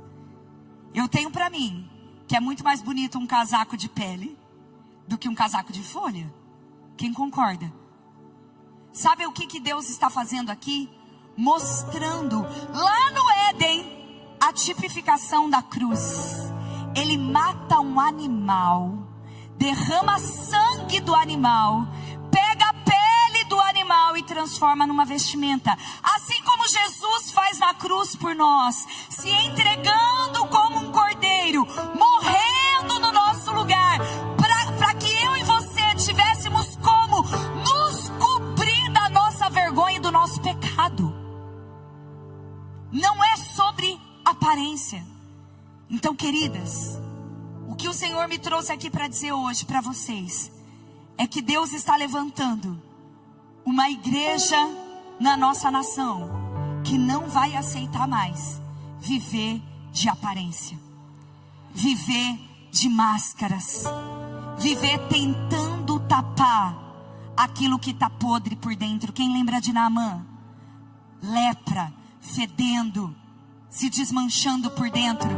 Speaker 1: Eu tenho para mim que é muito mais bonito um casaco de pele do que um casaco de folha. Quem concorda? Sabe o que Deus está fazendo aqui? Mostrando lá no Éden a tipificação da cruz. Ele mata um animal, derrama sangue do animal, pega a pele do animal e transforma numa vestimenta. Assim como Jesus faz na cruz por nós, se entregando como um cordeiro, morrendo no nosso lugar, para que eu e você tivéssemos como nos cobrir da nossa vergonha e do nosso pecado. Não é sobre aparência. Então, queridas, o que o Senhor me trouxe aqui para dizer hoje para vocês é que Deus está levantando uma igreja na nossa nação que não vai aceitar mais viver de aparência, viver de máscaras, viver tentando tapar aquilo que está podre por dentro. Quem lembra de Naamã? Lepra, fedendo, se desmanchando por dentro,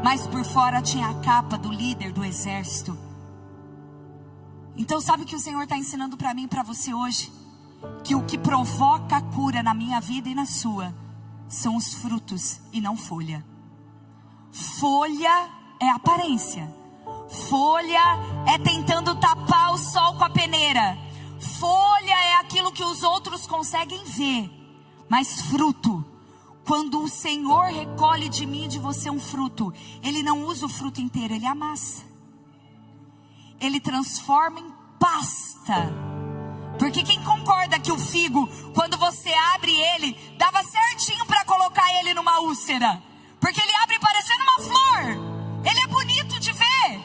Speaker 1: mas por fora tinha a capa do líder do exército. Então sabe o que o Senhor está ensinando para mim e para você hoje? Que o que provoca a cura na minha vida e na sua são os frutos e não folha. Folha é aparência. Folha é tentando tapar o sol com a peneira. Folha é aquilo que os outros conseguem ver. Mas fruto, quando o Senhor recolhe de mim e de você um fruto, Ele não usa o fruto inteiro, Ele amassa. Ele transforma em pasta. Porque quem concorda que o figo, quando você abre ele, dava certinho para colocar ele numa úlcera? Porque ele abre parecendo uma flor. Ele é bonito de ver.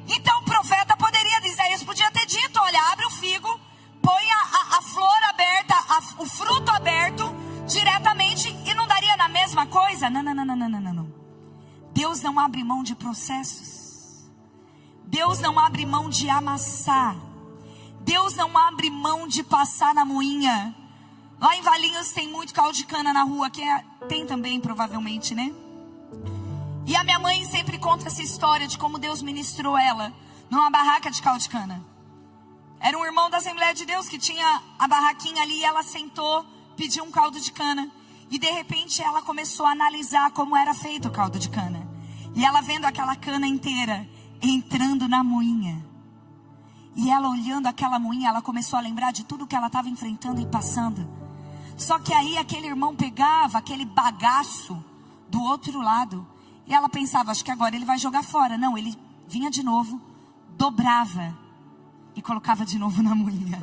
Speaker 1: Então o profeta poderia dizer isso, podia ter dito: olha, abre o figo, põe a flor aberta, o fruto aberto diretamente, e não daria na mesma coisa? Não. Deus não abre mão de processos. Deus não abre mão de amassar. Deus não abre mão de passar na moinha. Lá em Valinhos tem muito caldo de cana na rua, tem também provavelmente, né? E a minha mãe sempre conta essa história de como Deus ministrou ela numa barraca de caldo de cana. Era um irmão da Assembleia de Deus que tinha a barraquinha ali, e ela sentou, pediu um caldo de cana, e de repente ela começou a analisar como era feito o caldo de cana. E ela vendo aquela cana inteira entrando na moinha, e ela olhando aquela moinha, ela começou a lembrar de tudo que ela estava enfrentando e passando. Só que aí aquele irmão pegava aquele bagaço do outro lado, e ela pensava: acho que agora ele vai jogar fora. Não, ele vinha de novo, dobrava e colocava de novo na moinha.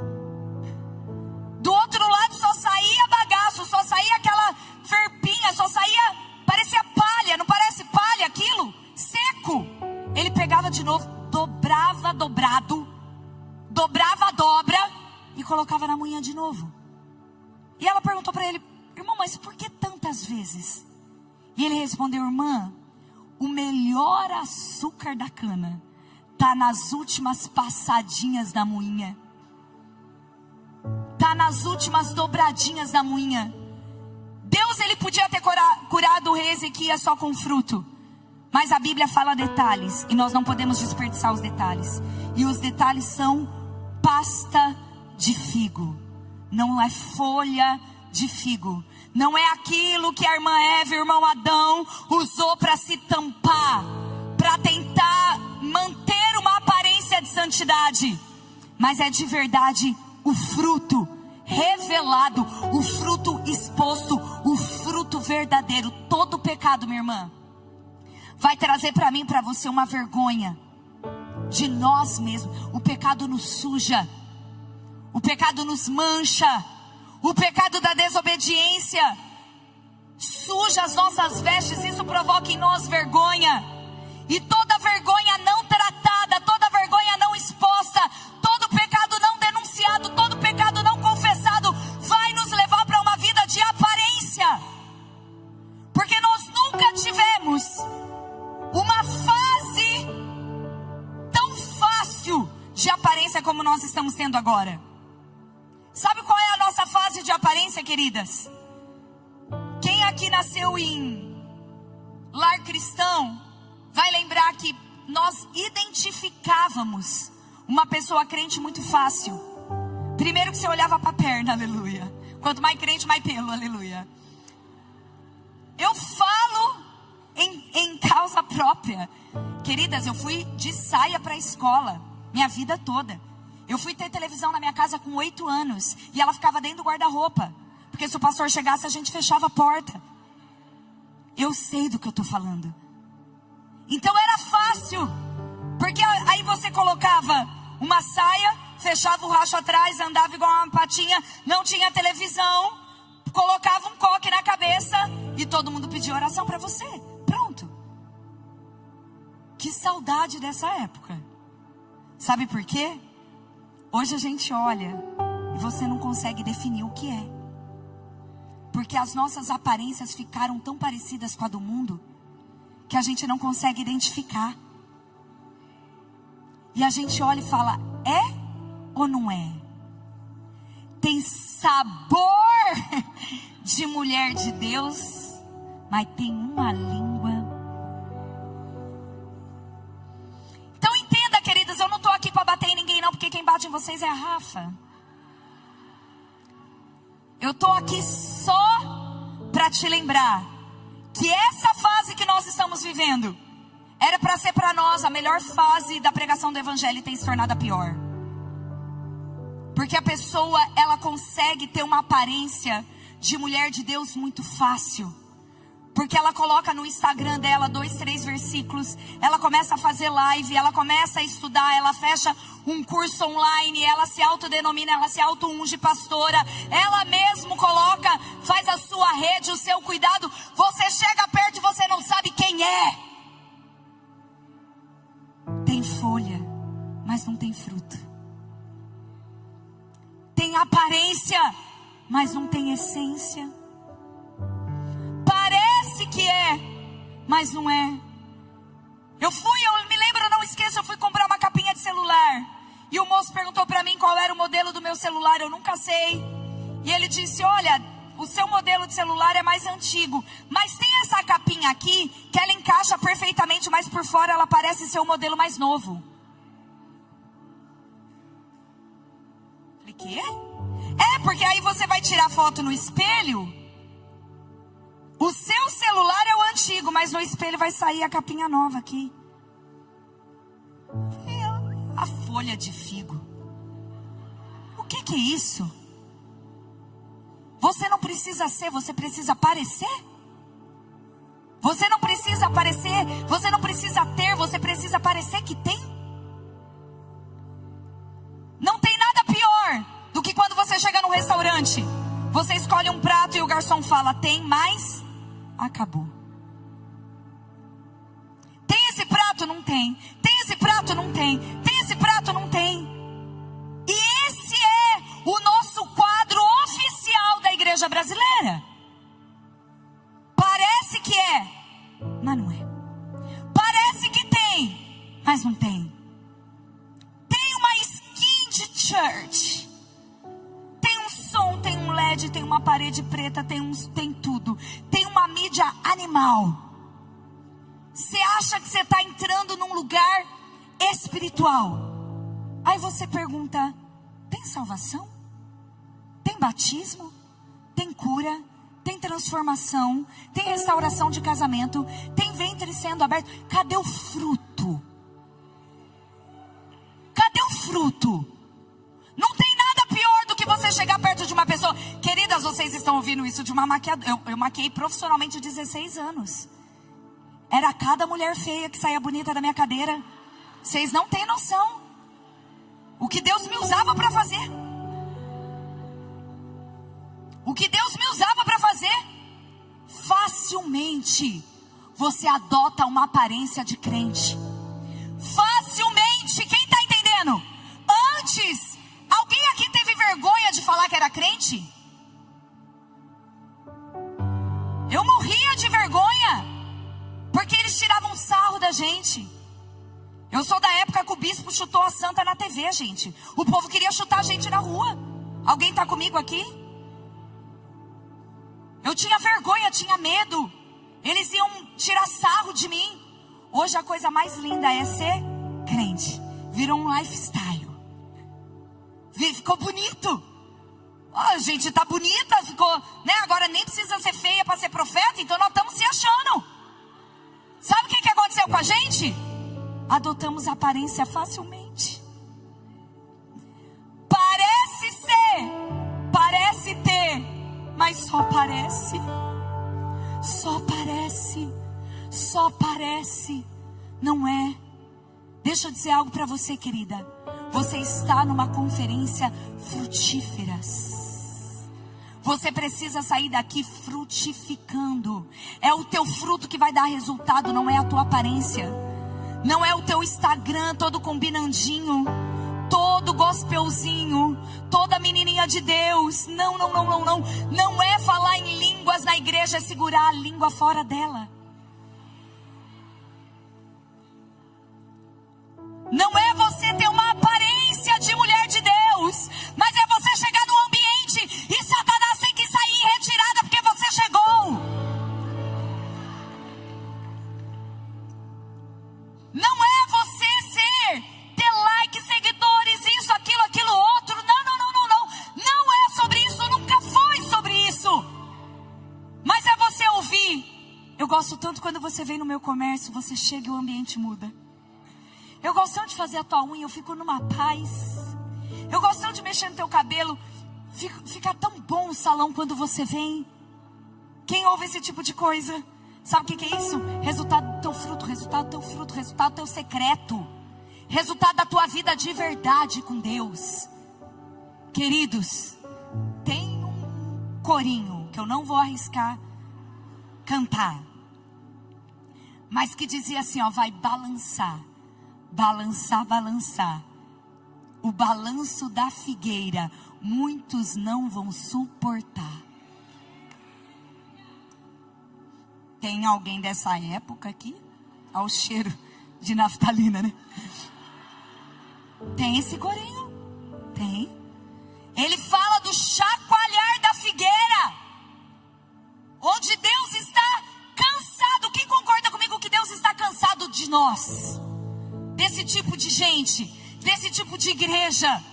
Speaker 1: Do outro lado só saía bagaço, só saía aquela ferpinha, só saía, parecia palha. Não parece palha aquilo? Seco. Ele pegava de novo, dobrava dobrado, dobrava a dobra e colocava na moinha de novo. E ela perguntou para ele: irmão, mas por que tantas vezes? E ele respondeu: irmã, o melhor açúcar da cana está nas últimas passadinhas da moinha, está nas últimas dobradinhas da moinha. Deus, ele podia ter curado o rei Ezequias só com fruto, mas a Bíblia fala detalhes, e nós não podemos desperdiçar os detalhes. E os detalhes são pasta de figo, não é folha de figo. Não é aquilo que a irmã Eva e o irmão Adão usou para se tampar, para tentar manter uma aparência de santidade. Mas é de verdade o fruto revelado, o fruto exposto, o fruto verdadeiro. Todo pecado, minha irmã, vai trazer para mim e para você uma vergonha de nós mesmos. O pecado nos suja, o pecado nos mancha, o pecado da desobediência suja as nossas vestes, isso provoca em nós vergonha. E toda vergonha não tratada, toda vergonha não exposta, todo pecado não denunciado, todo pecado não confessado, vai nos levar para uma vida de aparência. Porque nós nunca tivemos uma fase tão fácil de aparência como nós estamos tendo agora. Sabe qual é a nossa fase de aparência, queridas? Quem aqui nasceu em lar cristão vai lembrar que nós identificávamos uma pessoa crente muito fácil. Primeiro que você olhava para a perna, aleluia. Quanto mais crente, mais pelo, aleluia. Eu falo em causa própria. Queridas, eu fui de saia para a escola minha vida toda. Eu fui ter televisão na minha casa com 8 anos. E ela ficava dentro do guarda-roupa. Porque se o pastor chegasse, a gente fechava a porta. Eu sei do que eu estou falando. Então era fácil. Porque aí você colocava uma saia, fechava o racho atrás, andava igual uma patinha, não tinha televisão, colocava um coque na cabeça e todo mundo pedia oração para você. Pronto. Que saudade dessa época. Sabe por quê? Hoje a gente olha e você não consegue definir o que é. Porque as nossas aparências ficaram tão parecidas com a do mundo que a gente não consegue identificar. E a gente olha e fala, é ou não é? Tem sabor de mulher de Deus, mas tem uma língua. Então entenda, queridas, eu não estou aqui para bater em ninguém não, porque quem bate em vocês é a Rafa. Eu estou aqui só para te lembrar que essa fase que nós estamos vivendo era para ser para nós a melhor fase da pregação do evangelho e tem se tornado a pior. Porque a pessoa, ela consegue ter uma aparência de mulher de Deus muito fácil. Porque ela coloca no Instagram dela 2, 3 versículos, ela começa a fazer live, ela começa a estudar, ela fecha um curso online, ela se autodenomina, ela se auto-unge pastora, ela mesmo coloca, faz a sua rede, o seu cuidado, você chega perto e você não sabe quem é. Tem folha, mas não tem fruto. Tem aparência, mas não tem essência. Parece que é, mas não é. Eu me lembro, não esqueço, eu fui comprar uma capinha de celular. E o moço perguntou para mim qual era o modelo do meu celular, eu nunca sei. E ele disse, olha, o seu modelo de celular é mais antigo, mas tem essa capinha aqui, que ela encaixa perfeitamente, mas por fora ela parece ser o modelo mais novo. Falei, quê? É, porque aí você vai tirar foto no espelho, o seu celular é o antigo, mas no espelho vai sair a capinha nova aqui. A folha de figo. O que é isso? Você não precisa ser, você precisa parecer. Você não precisa aparecer, você não precisa ter, você precisa parecer que tem. Não tem nada pior do que quando você chega num restaurante, você escolhe um prato e o garçom fala, tem mais? Acabou. Tem esse prato? Não tem. Tem esse prato? Não tem. Tem esse prato? Não tem. E esse é o nosso quadro oficial da igreja brasileira. Parece que é, mas não é. Parece que tem, mas não tem. Tem uma skin de church. Tem um som, tem um LED, tem uma parede preta, tem tudo. Tem uma mídia animal. Você acha que você está entrando num lugar espiritual. Aí você pergunta, tem salvação? Tem batismo? Tem cura? Tem transformação? Tem restauração de casamento? Tem ventre sendo aberto? Cadê o fruto? Cadê o fruto? Não tem nada pior do que você chegar perto de uma pessoa. Queridas, vocês estão ouvindo isso de uma maquiadora. Eu maquiei profissionalmente 16 anos. Era cada mulher feia que saía bonita da minha cadeira. Vocês não têm noção. O que Deus me usava para fazer. O que Deus me usava para fazer. facilmente você adota uma aparência de crente. Facilmente, quem está entendendo? Antes, alguém aqui teve vergonha de falar que era crente? Eu morria de vergonha, porque eles tiravam sarro da gente. Eu sou da época que o bispo chutou a santa na TV, gente. O povo queria chutar a gente na rua. Alguém está comigo aqui? Eu tinha vergonha, tinha medo. Eles iam tirar sarro de mim. Hoje a coisa mais linda é ser crente. Virou um lifestyle. Ficou bonito. A gente tá bonita, ficou, né? Agora nem precisa ser feia para ser profeta, então nós estamos se achando. Sabe o que aconteceu com a gente? Adotamos a aparência facilmente. Parece ser, parece ter, mas só parece. Só parece, só parece, não é. Deixa eu dizer algo para você, querida. Você está numa conferência frutíferas. Você precisa sair daqui frutificando. É o teu fruto que vai dar resultado, não é a tua aparência. Não é o teu Instagram todo combinandinho, todo gospelzinho, toda menininha de Deus. Não. Não é falar em línguas na igreja, é segurar a língua fora dela. Não é você ter uma aparência de mulher de Deus, mas é você chegar no ambiente e Satanás tem que sair em retirada porque você chegou. Não é você ter like, seguidores, isso, aquilo outro. Não. Não é sobre isso, nunca foi sobre isso. Mas é você ouvir. Eu gosto tanto quando você vem no meu comércio, você chega e o ambiente muda. Eu gosto tanto de fazer a tua unha, eu fico numa paz. Eu gosto tanto de mexer no teu cabelo. Fica tão bom o salão quando você vem. Quem ouve esse tipo de coisa? Sabe o que é isso? Resultado do teu fruto, resultado do teu fruto, resultado do teu secreto. Resultado da tua vida de verdade com Deus. Queridos, tem um corinho que eu não vou arriscar cantar, mas que dizia assim, ó, vai balançar. Balançar, balançar. O balanço da figueira, muitos não vão suportar. Tem alguém dessa época aqui? Olha o cheiro de naftalina, né? Tem esse corinho? Tem. Ele fala do chacoalhar da figueira, onde Deus está cansado. Quem concorda comigo que Deus está cansado de nós? Desse tipo de gente, desse tipo de igreja.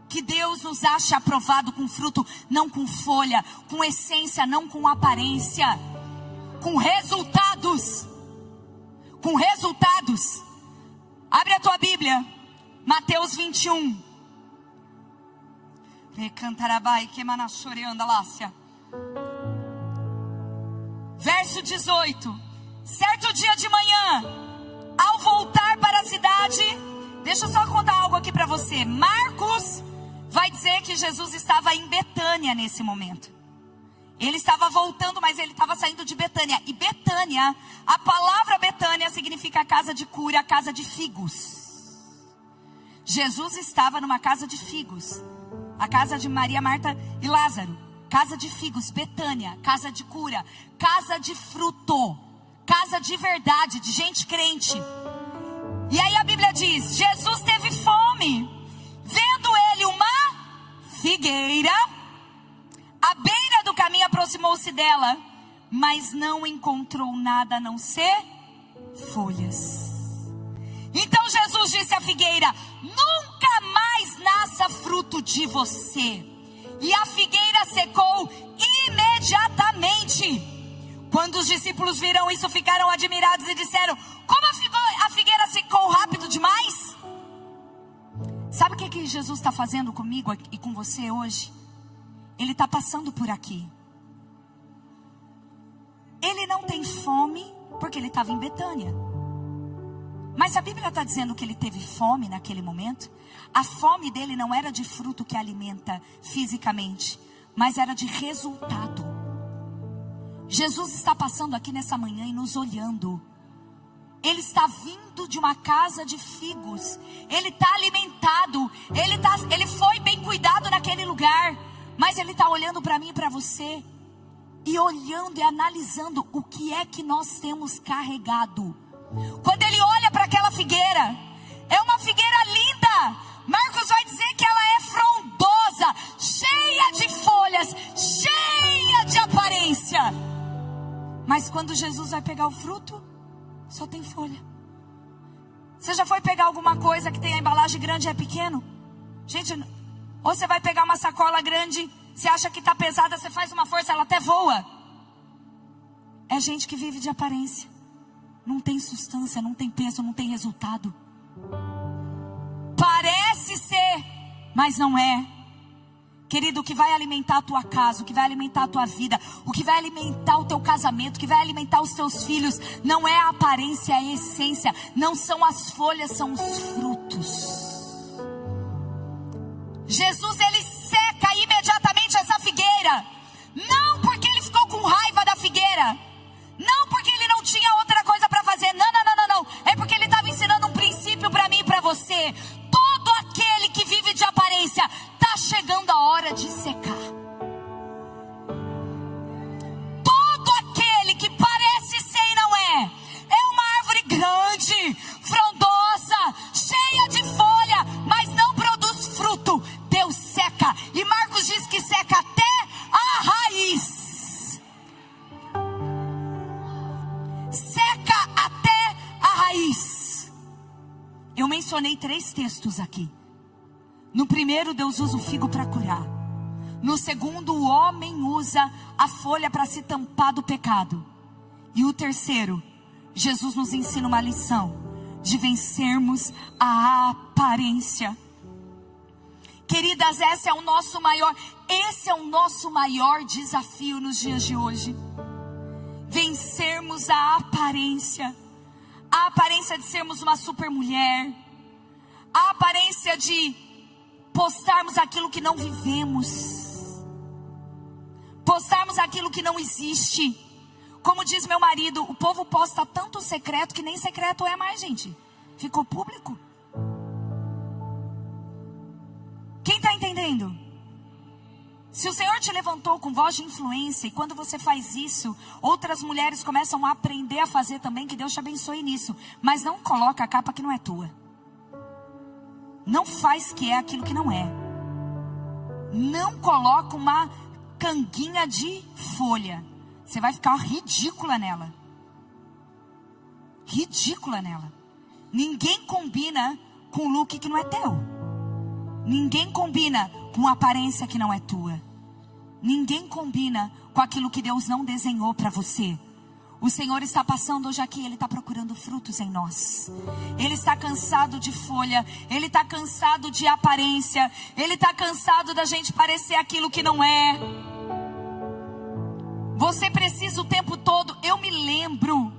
Speaker 1: Que Deus nos ache aprovado com fruto, não com folha, com essência, não com aparência, com resultados. Com resultados. Abre a tua Bíblia, Mateus 21. Verso 18. Certo dia de manhã, ao voltar para a cidade, deixa eu só contar algo aqui para você. Marcos vai dizer que Jesus estava em Betânia nesse momento. Ele estava voltando, mas ele estava saindo de Betânia. E Betânia, a palavra Betânia significa casa de cura, casa de figos. Jesus estava numa casa de figos. A casa de Maria, Marta e Lázaro. Casa de figos, Betânia, casa de cura, casa de fruto. Casa de verdade, de gente crente. E aí a Bíblia diz, Jesus teve fome. Vendo ele uma figueira, à beira do caminho aproximou-se dela, mas não encontrou nada a não ser folhas. Então Jesus disse à figueira, nunca mais nasça fruto de você. E a figueira secou imediatamente. Quando os discípulos viram isso, ficaram admirados e disseram, como a figueira secou rápido demais? Sabe o que Jesus está fazendo comigo e com você hoje? Ele está passando por aqui. Ele não tem fome porque ele estava em Betânia. Mas a Bíblia está dizendo que ele teve fome naquele momento. A fome dele não era de fruto que alimenta fisicamente, mas era de resultado. Jesus está passando aqui nessa manhã e nos olhando. Ele está vindo de uma casa de figos. Ele está alimentado. Ele foi bem cuidado naquele lugar. Mas Ele está olhando para mim e para você. E olhando e analisando o que é que nós temos carregado. Quando Ele olha para aquela figueira, é uma figueira linda. Marcos vai dizer que ela é frondosa, cheia de folhas, cheia de aparência. Mas quando Jesus vai pegar o fruto, só tem folha. Você já foi pegar alguma coisa que tem a embalagem grande e é pequeno? Gente, ou você vai pegar uma sacola grande, você acha que está pesada, você faz uma força, ela até voa. É gente que vive de aparência. Não tem substância, não tem peso, não tem resultado. Parece ser, mas não é. Querido, o que vai alimentar a tua casa, o que vai alimentar a tua vida, o que vai alimentar o teu casamento, o que vai alimentar os teus filhos, não é a aparência, é a essência. Não são as folhas, são os frutos. Jesus, Ele seca imediatamente essa figueira. Não porque Ele ficou com raiva da figueira. Não porque Ele não tinha outra coisa para fazer. Não. É porque Ele estava ensinando um princípio para mim e para você. Todo aquele que vive de aparência, está chegando a hora de secar. Todo aquele que parece ser e não é uma árvore grande, frondosa, cheia de folha, mas não produz fruto. Deus seca. E Marcos diz que seca até a raiz. Seca até a raiz. Eu mencionei 3 textos aqui. No primeiro, Deus usa o figo para curar. No segundo, o homem usa a folha para se tampar do pecado. E o terceiro, Jesus nos ensina uma lição de vencermos a aparência. Queridas, esse é o nosso maior desafio nos dias de hoje. Vencermos a aparência. A aparência de sermos uma super mulher. A aparência de postarmos aquilo que não vivemos. Postarmos aquilo que não existe. Como diz meu marido, o povo posta tanto secreto que nem secreto é mais, gente. Ficou público. Quem está entendendo? Se o Senhor te levantou com voz de influência, e quando você faz isso, outras mulheres começam a aprender a fazer também, que Deus te abençoe nisso. Mas não coloca a capa que não é tua. Não faz que é aquilo que não é. Não coloca uma canguinha de folha. Você vai ficar ridícula nela. Ridícula nela. Ninguém combina com look que não é teu. Ninguém combina com aparência que não é tua. Ninguém combina com aquilo que Deus não desenhou para você. O Senhor está passando hoje aqui, Ele está procurando frutos em nós. Ele está cansado de folha, Ele está cansado de aparência, Ele está cansado da gente parecer aquilo que não é. Você precisa o tempo todo. Eu me lembro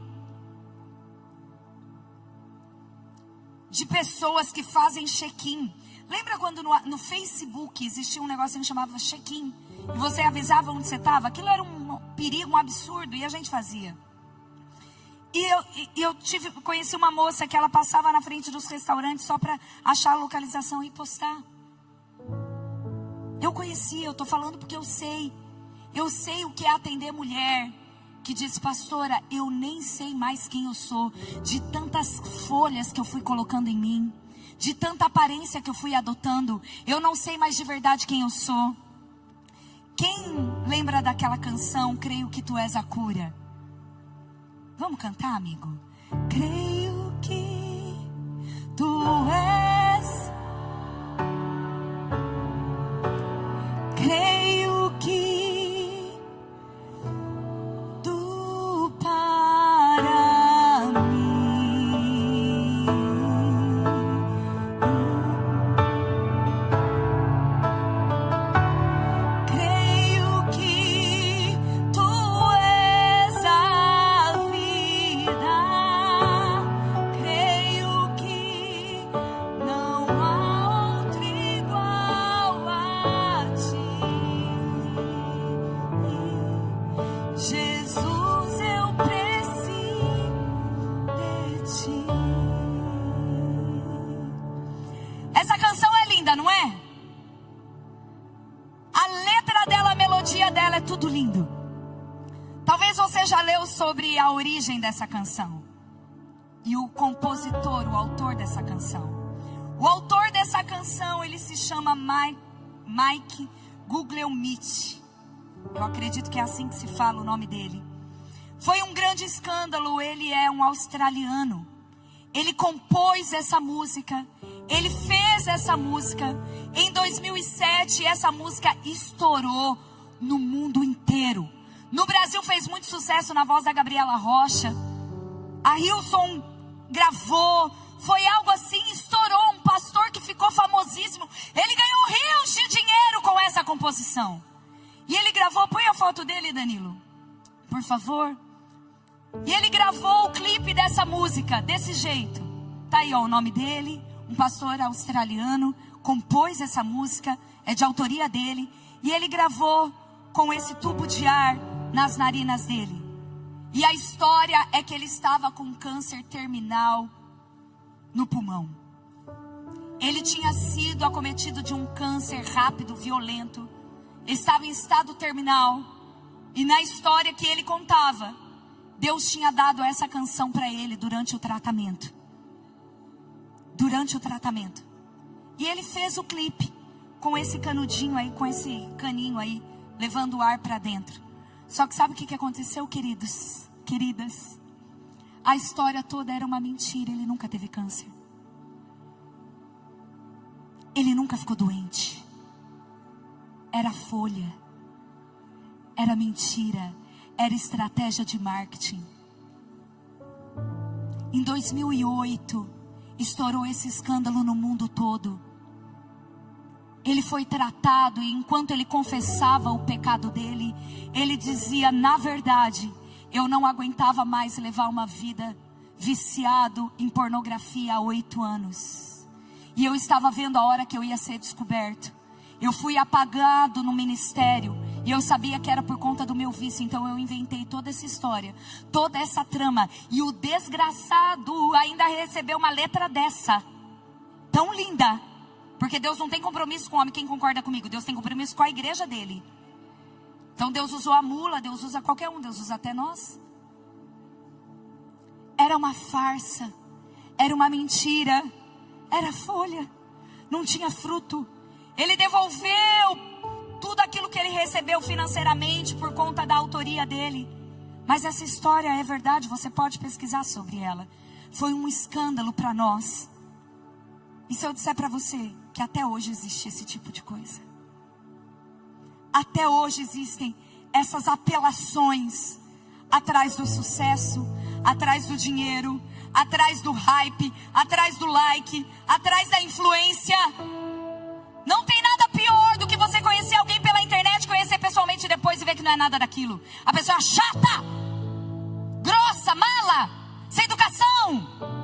Speaker 1: de pessoas que fazem check-in. Lembra quando no Facebook existia um negocinho que chamava check-in? E você avisava onde você estava? Aquilo era um perigo, um absurdo, e a gente fazia. E eu conheci uma moça que ela passava na frente dos restaurantes só para achar a localização e postar. Eu conheci, eu estou falando porque eu sei. Eu sei o que é atender mulher que diz: pastora, eu nem sei mais quem eu sou, de tantas folhas que eu fui colocando em mim, de tanta aparência que eu fui adotando, eu não sei mais de verdade quem eu sou. Quem lembra daquela canção, Creio que Tu És a Cura? Vamos cantar, amigo? Creio que Tu és. Creio que Tu para mim. Creio que Tu és a vida. Creio que sobre a origem dessa canção. E o compositor, o autor dessa canção. O autor dessa canção, ele se chama Mike Guglielmici. Eu acredito que é assim que se fala o nome dele. Foi um grande escândalo, ele é um australiano. Ele compôs essa música, ele fez essa música. Em 2007, essa música estourou no mundo inteiro. No Brasil fez muito sucesso na voz da Gabriela Rocha. A Hilson gravou, foi algo assim, estourou. Um pastor que ficou famosíssimo, ele ganhou rios de dinheiro com essa composição. E ele gravou, põe a foto dele, Danilo, por favor. E ele gravou o clipe dessa música, desse jeito. Tá aí, ó, o nome dele, um pastor australiano, compôs essa música, é de autoria dele. E ele gravou com esse tubo de ar nas narinas dele. E a história é que ele estava com câncer terminal no pulmão. Ele tinha sido acometido de um câncer rápido, violento. Estava em estado terminal. E na história que ele contava, Deus tinha dado essa canção para ele durante o tratamento. Durante o tratamento. E ele fez o clipe com esse canudinho aí, com esse caninho aí, levando o ar para dentro. Só que sabe o que aconteceu, queridos? Queridas? A história toda era uma mentira. Ele nunca teve câncer. Ele nunca ficou doente. Era folha. Era mentira. Era estratégia de marketing. Em 2008, estourou esse escândalo no mundo todo. Ele foi tratado e enquanto ele confessava o pecado dele, ele dizia, na verdade, eu não aguentava mais levar uma vida viciado em pornografia há 8 anos. E eu estava vendo a hora que eu ia ser descoberto. Eu fui apagado no ministério. E eu sabia que era por conta do meu vício. Então eu inventei toda essa história, toda essa trama. E o desgraçado ainda recebeu uma letra dessa, tão linda. Porque Deus não tem compromisso com o homem, quem concorda comigo? Deus tem compromisso com a igreja dele. Então Deus usou a mula, Deus usa qualquer um, Deus usa até nós. Era uma farsa, era uma mentira, era folha, não tinha fruto. Ele devolveu tudo aquilo que ele recebeu financeiramente por conta da autoria dele. Mas essa história é verdade, você pode pesquisar sobre ela. Foi um escândalo para nós. E se eu disser para você que até hoje existe esse tipo de coisa? Até hoje existem essas apelações atrás do sucesso, atrás do dinheiro, atrás do hype, atrás do like, atrás da influência. Não tem nada pior do que você conhecer alguém pela internet, conhecer pessoalmente depois e ver que não é nada daquilo. A pessoa chata, grossa, mala, sem educação.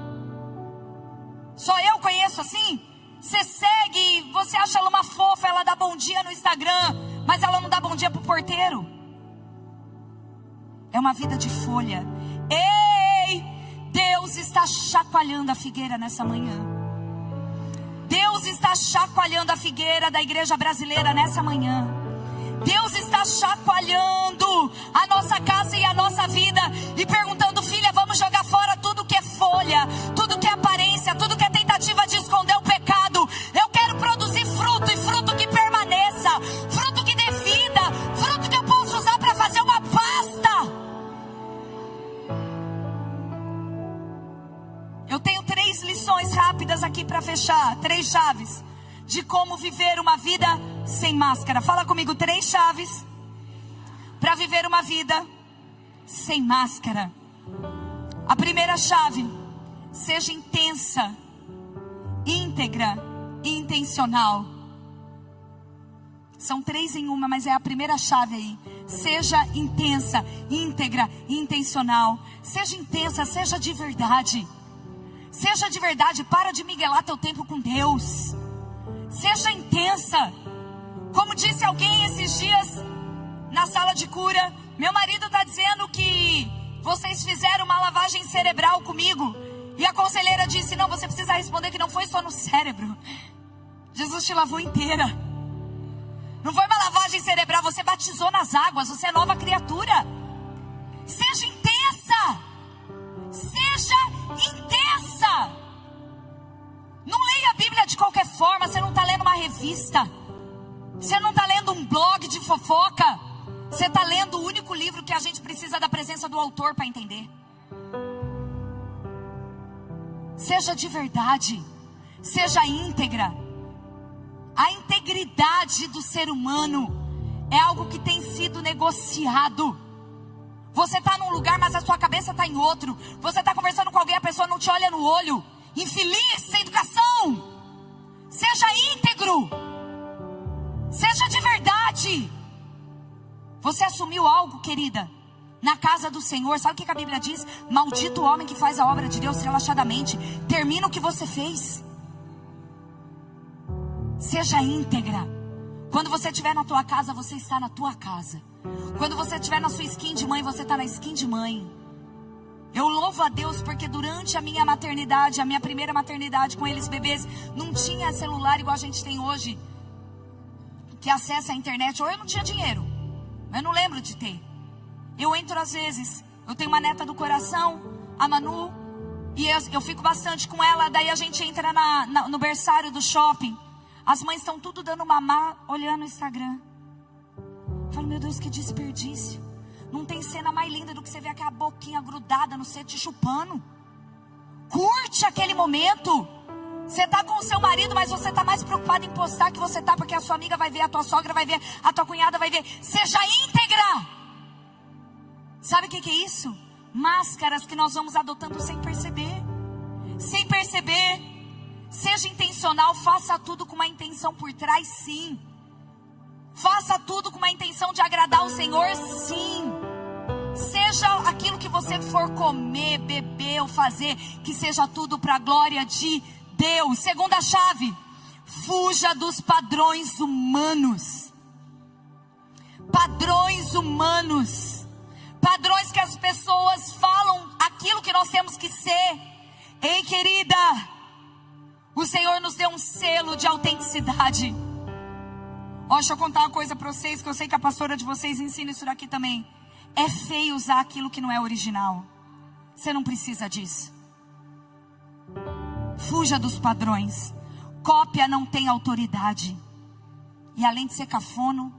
Speaker 1: Só eu conheço assim? Você segue, você acha ela uma fofa, ela dá bom dia no Instagram, mas ela não dá bom dia pro porteiro. É uma vida de folha. Ei, Deus está chacoalhando a figueira nessa manhã. Deus está chacoalhando a figueira da igreja brasileira nessa manhã. Deus está chacoalhando a nossa casa e a nossa vida e perguntando, filha, vamos jogar fora tudo que é folha, tudo que é aparência, tudo que é tentativa de esconder o pecado. Eu quero produzir fruto e fruto que permaneça, fruto que dê vida, fruto que eu possa usar para fazer uma pasta. Eu tenho 3 lições rápidas aqui para fechar, 3 chaves de como viver uma vida sem máscara. Fala comigo, 3 chaves para viver uma vida sem máscara. A primeira chave, seja intensa, íntegra e intencional. São 3 em uma, mas é a primeira chave aí. Seja intensa, íntegra e intencional. Seja intensa, seja de verdade. Seja de verdade, para de miguelar teu tempo com Deus. Seja intensa. Como disse alguém esses dias na sala de cura, meu marido está dizendo que vocês fizeram uma lavagem cerebral comigo. E a conselheira disse, não, você precisa responder que não foi só no cérebro. Jesus te lavou inteira. Não foi uma lavagem cerebral, você batizou nas águas, você é nova criatura. Seja intensa. revista. Você não está lendo um blog de fofoca. Você está lendo o único livro que a gente precisa da presença do autor para entender. Seja de verdade. Seja íntegra. A integridade do ser humano é algo que tem sido negociado. Você está num lugar, mas a sua cabeça está em outro. Você está conversando com alguém, a pessoa não te olha no olho. Infeliz, sem educação. Seja íntegro. Seja de verdade. Você assumiu algo, querida, na casa do Senhor. Sabe o que a Bíblia diz? Maldito o homem que faz a obra de Deus relaxadamente. Termina o que você fez. Seja íntegra. Quando você estiver na tua casa, você está na tua casa. Quando você estiver na sua skin de mãe, você está na skin de mãe. Eu louvo a Deus porque durante a minha maternidade, a minha primeira maternidade com eles bebês, não tinha celular igual a gente tem hoje, que acessa a internet. Ou eu não tinha dinheiro, eu não lembro de ter. Eu entro às vezes, eu tenho uma neta do coração, a Manu, e eu fico bastante com ela. Daí a gente entra no berçário do shopping. As mães estão tudo dando mamar, olhando o Instagram. Eu falo, meu Deus, que desperdício. Não tem cena mais linda do que você ver aquela boquinha grudada no set te chupando. Curte aquele momento. Você está com o seu marido, mas você está mais preocupado em postar que você está, porque a sua amiga vai ver, a tua sogra vai ver, a tua cunhada vai ver. Seja íntegra. Sabe o que é isso? Máscaras que nós vamos adotando sem perceber. Sem perceber. Seja intencional, faça tudo com uma intenção por trás, sim. Faça tudo com uma intenção de agradar o Senhor, sim. Seja aquilo que você for comer, beber ou fazer, que seja tudo para a glória de Deus. Segunda chave, fuja dos padrões humanos. Padrões humanos. Padrões que as pessoas falam aquilo que nós temos que ser. Ei, querida, o Senhor nos deu um selo de autenticidade. Ó, deixa eu contar uma coisa para vocês, que eu sei que a pastora de vocês ensina isso daqui também. É feio usar aquilo que não é original. Você não precisa disso. Fuja dos padrões. Cópia não tem autoridade. E além de ser cafono,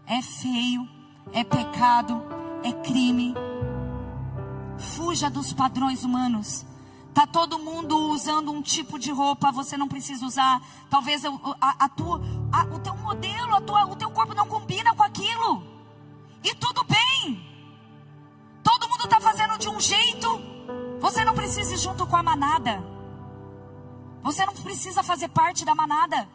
Speaker 1: é feio, é pecado, é crime. Fuja dos padrões humanos. Tá todo mundo usando um tipo de roupa, você não precisa usar. Talvez o teu modelo, o teu corpo não combina com aquilo. E tudo bem. Todo mundo está fazendo de um jeito. Você não precisa ir junto com a manada. Você não precisa fazer parte da manada.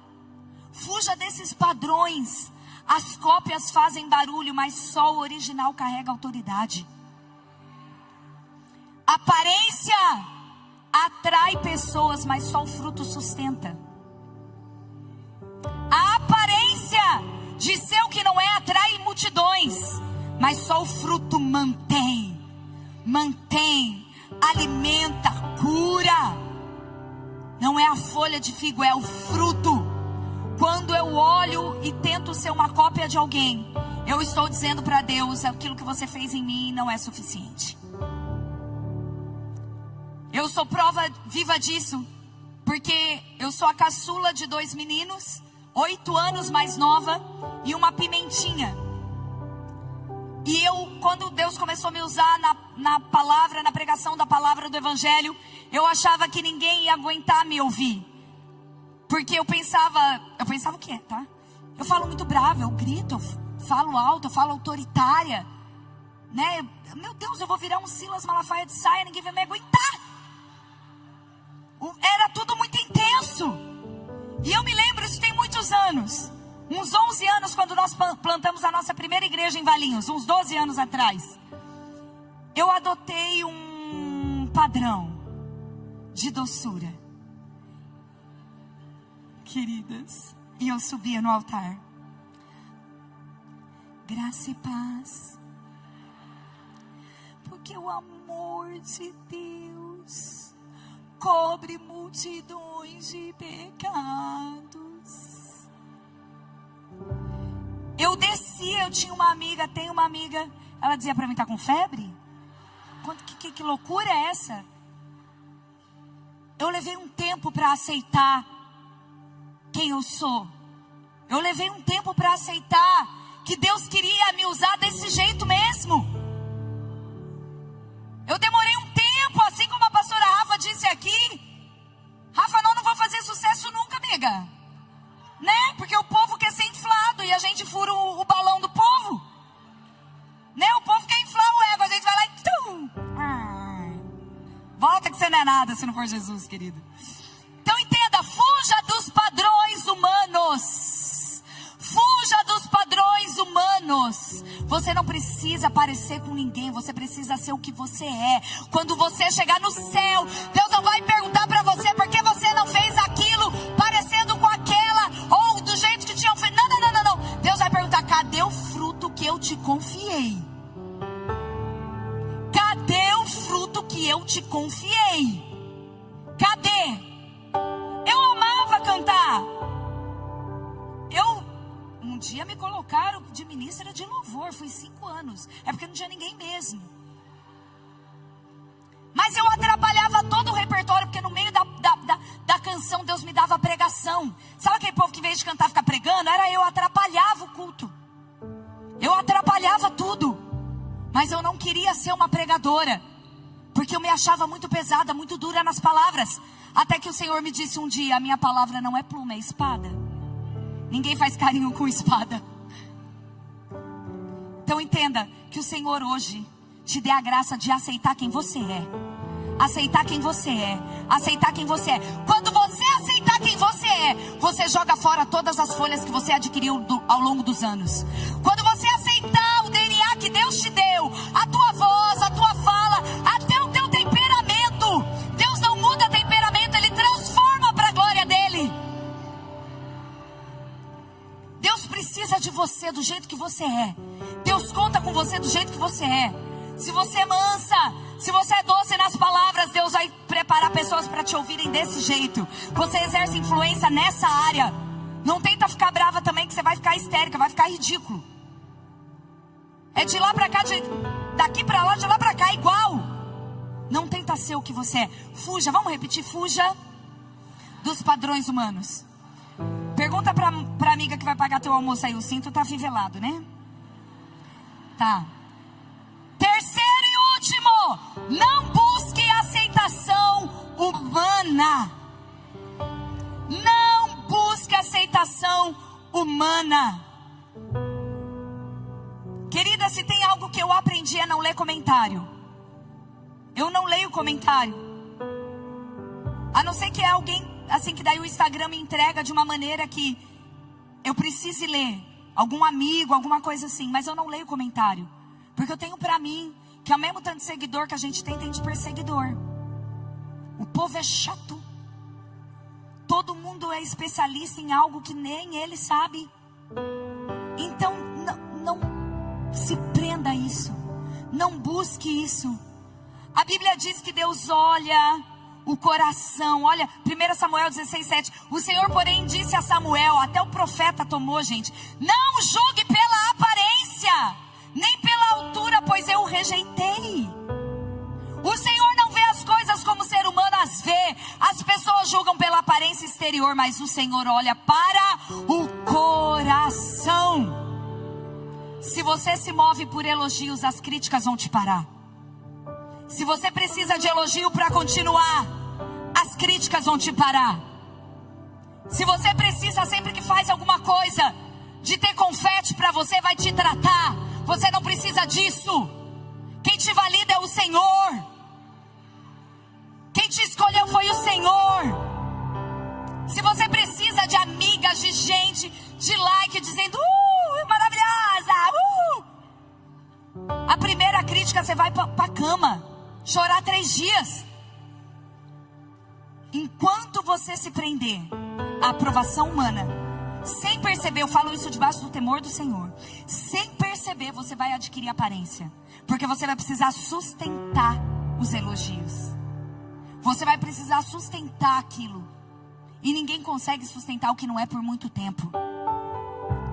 Speaker 1: Fuja desses padrões. As cópias fazem barulho, mas só o original carrega autoridade. Aparência atrai pessoas, mas só o fruto sustenta. A aparência de ser o que não é atrai multidões, mas só o fruto mantém, alimenta, cura. Não é a folha de figo, é o fruto. Quando eu olho e tento ser uma cópia de alguém, eu estou dizendo para Deus, aquilo que você fez em mim não é suficiente. Eu sou prova viva disso, porque eu sou a caçula de 2 meninos, 8 anos mais nova, e uma pimentinha. E quando Deus começou a me usar na palavra, na pregação da palavra do Evangelho, eu achava que ninguém ia aguentar me ouvir. Porque eu pensava o quê, tá? Eu falo muito brava, eu grito, eu falo alto, eu falo autoritária, né? Meu Deus, eu vou virar um Silas Malafaia de saia, ninguém vai me aguentar. Era tudo muito intenso. E eu me lembro, isso tem muitos anos. Uns 11 anos, quando nós plantamos a nossa primeira igreja em Valinhos, uns 12 anos atrás. Eu adotei um padrão de doçura. Queridas, e eu subia no altar. Graça e paz. Porque o amor de Deus cobre multidões de pecados. Eu descia, eu tinha uma amiga, tenho uma amiga, ela dizia para mim, tá com febre? Que loucura é essa? Eu levei um tempo para aceitar quem eu sou. Eu levei um tempo para aceitar que Deus queria me usar desse jeito mesmo. Eu demorei um tempo, assim como a pastora Rafa disse aqui. Rafa, não vou fazer sucesso nunca, amiga. Né? Porque o povo quer ser inflado e a gente fura o balão do povo. Né? O povo quer inflar o ego, a gente vai lá e... Volta que você não é nada se não for Jesus, querido. Então entenda, fuja dos padrões humanos. Fuja dos padrões humanos. Você não precisa parecer com ninguém. Você precisa ser o que você é. Quando você chegar no céu, Deus não vai perguntar para você por que você não fez aquilo parecendo com aquela, ou do jeito que tinham feito. Não. Deus vai perguntar: cadê o fruto que eu te confiei? Cadê o fruto que eu te confiei? Cadê? Eu amava cantar. Um dia me colocaram de ministra de louvor. Foi 5 anos. É porque não tinha ninguém mesmo. Mas eu atrapalhava todo o repertório. Porque no meio da canção Deus me dava pregação. Sabe aquele povo que em vez de cantar fica pregando? Era eu, atrapalhava o culto. Eu atrapalhava tudo. Mas eu não queria ser uma pregadora. Porque eu me achava muito pesada, muito dura nas palavras. Até que o Senhor me disse um dia: a minha palavra não é pluma, é espada. Ninguém faz carinho com espada. Então entenda que o Senhor hoje te dê a graça de aceitar quem você é. Aceitar quem você é. Aceitar quem você é. Quando você aceitar quem você é, você joga fora todas as folhas que você adquiriu ao longo dos anos. Quando você aceitar o DNA que Deus te deu, a tua voz, a tua fala, até o teu temperamento. Deus não muda temperamento, Ele transforma para a glória dEle. Deus precisa de você do jeito que você é. Deus conta com você do jeito que você é. Se você é mansa, se você é doce nas palavras, Deus vai preparar pessoas para te ouvirem desse jeito. Você exerce influência nessa área. Não tenta ficar brava também, que você vai ficar histérica, vai ficar ridículo. É de lá para cá, daqui para lá, de lá para cá, igual. Não tenta ser o que você é. Fuja, vamos repetir, fuja dos padrões humanos. Pergunta pra amiga que vai pagar teu almoço aí, o cinto tá fivelado, né? Tá. Terceiro e último, não busque aceitação humana. Não busque aceitação humana. Querida, se tem algo que eu aprendi é não ler comentário. Eu não leio comentário. A não ser que é alguém, assim, que daí o Instagram me entrega de uma maneira que eu precise ler. Algum amigo, alguma coisa assim. Mas eu não leio comentário. Porque eu tenho pra mim que ao mesmo tanto de seguidor que a gente tem de perseguidor. O povo é chato. Todo mundo é especialista em algo que nem ele sabe. Então não se prenda a isso. Não busque isso. A Bíblia diz que Deus olha o coração. Olha, 1 Samuel 16:7. O Senhor, porém, disse a Samuel, até o profeta tomou, gente: não julgue pela aparência, nem pela altura, pois eu o rejeitei. O Senhor não vê as coisas como o ser humano as vê. As pessoas julgam pela aparência exterior, mas o Senhor olha para o coração. Se você se move por elogios, as críticas vão te parar. Se você precisa de elogio para continuar, as críticas vão te parar. Se você precisa, sempre que faz alguma coisa, de ter confete para você, vai te tratar. Você não precisa disso. Quem te valida é o Senhor. Quem te escolheu foi o Senhor. Se você precisa de amigas, de gente, de like, dizendo maravilhosa, a primeira crítica, você vai pra cama chorar 3 dias. Enquanto você se prender à aprovação humana, sem perceber, eu falo isso debaixo do temor do Senhor, sem perceber, você vai adquirir aparência. Porque você vai precisar sustentar os elogios. Você vai precisar sustentar aquilo. E ninguém consegue sustentar o que não é por muito tempo.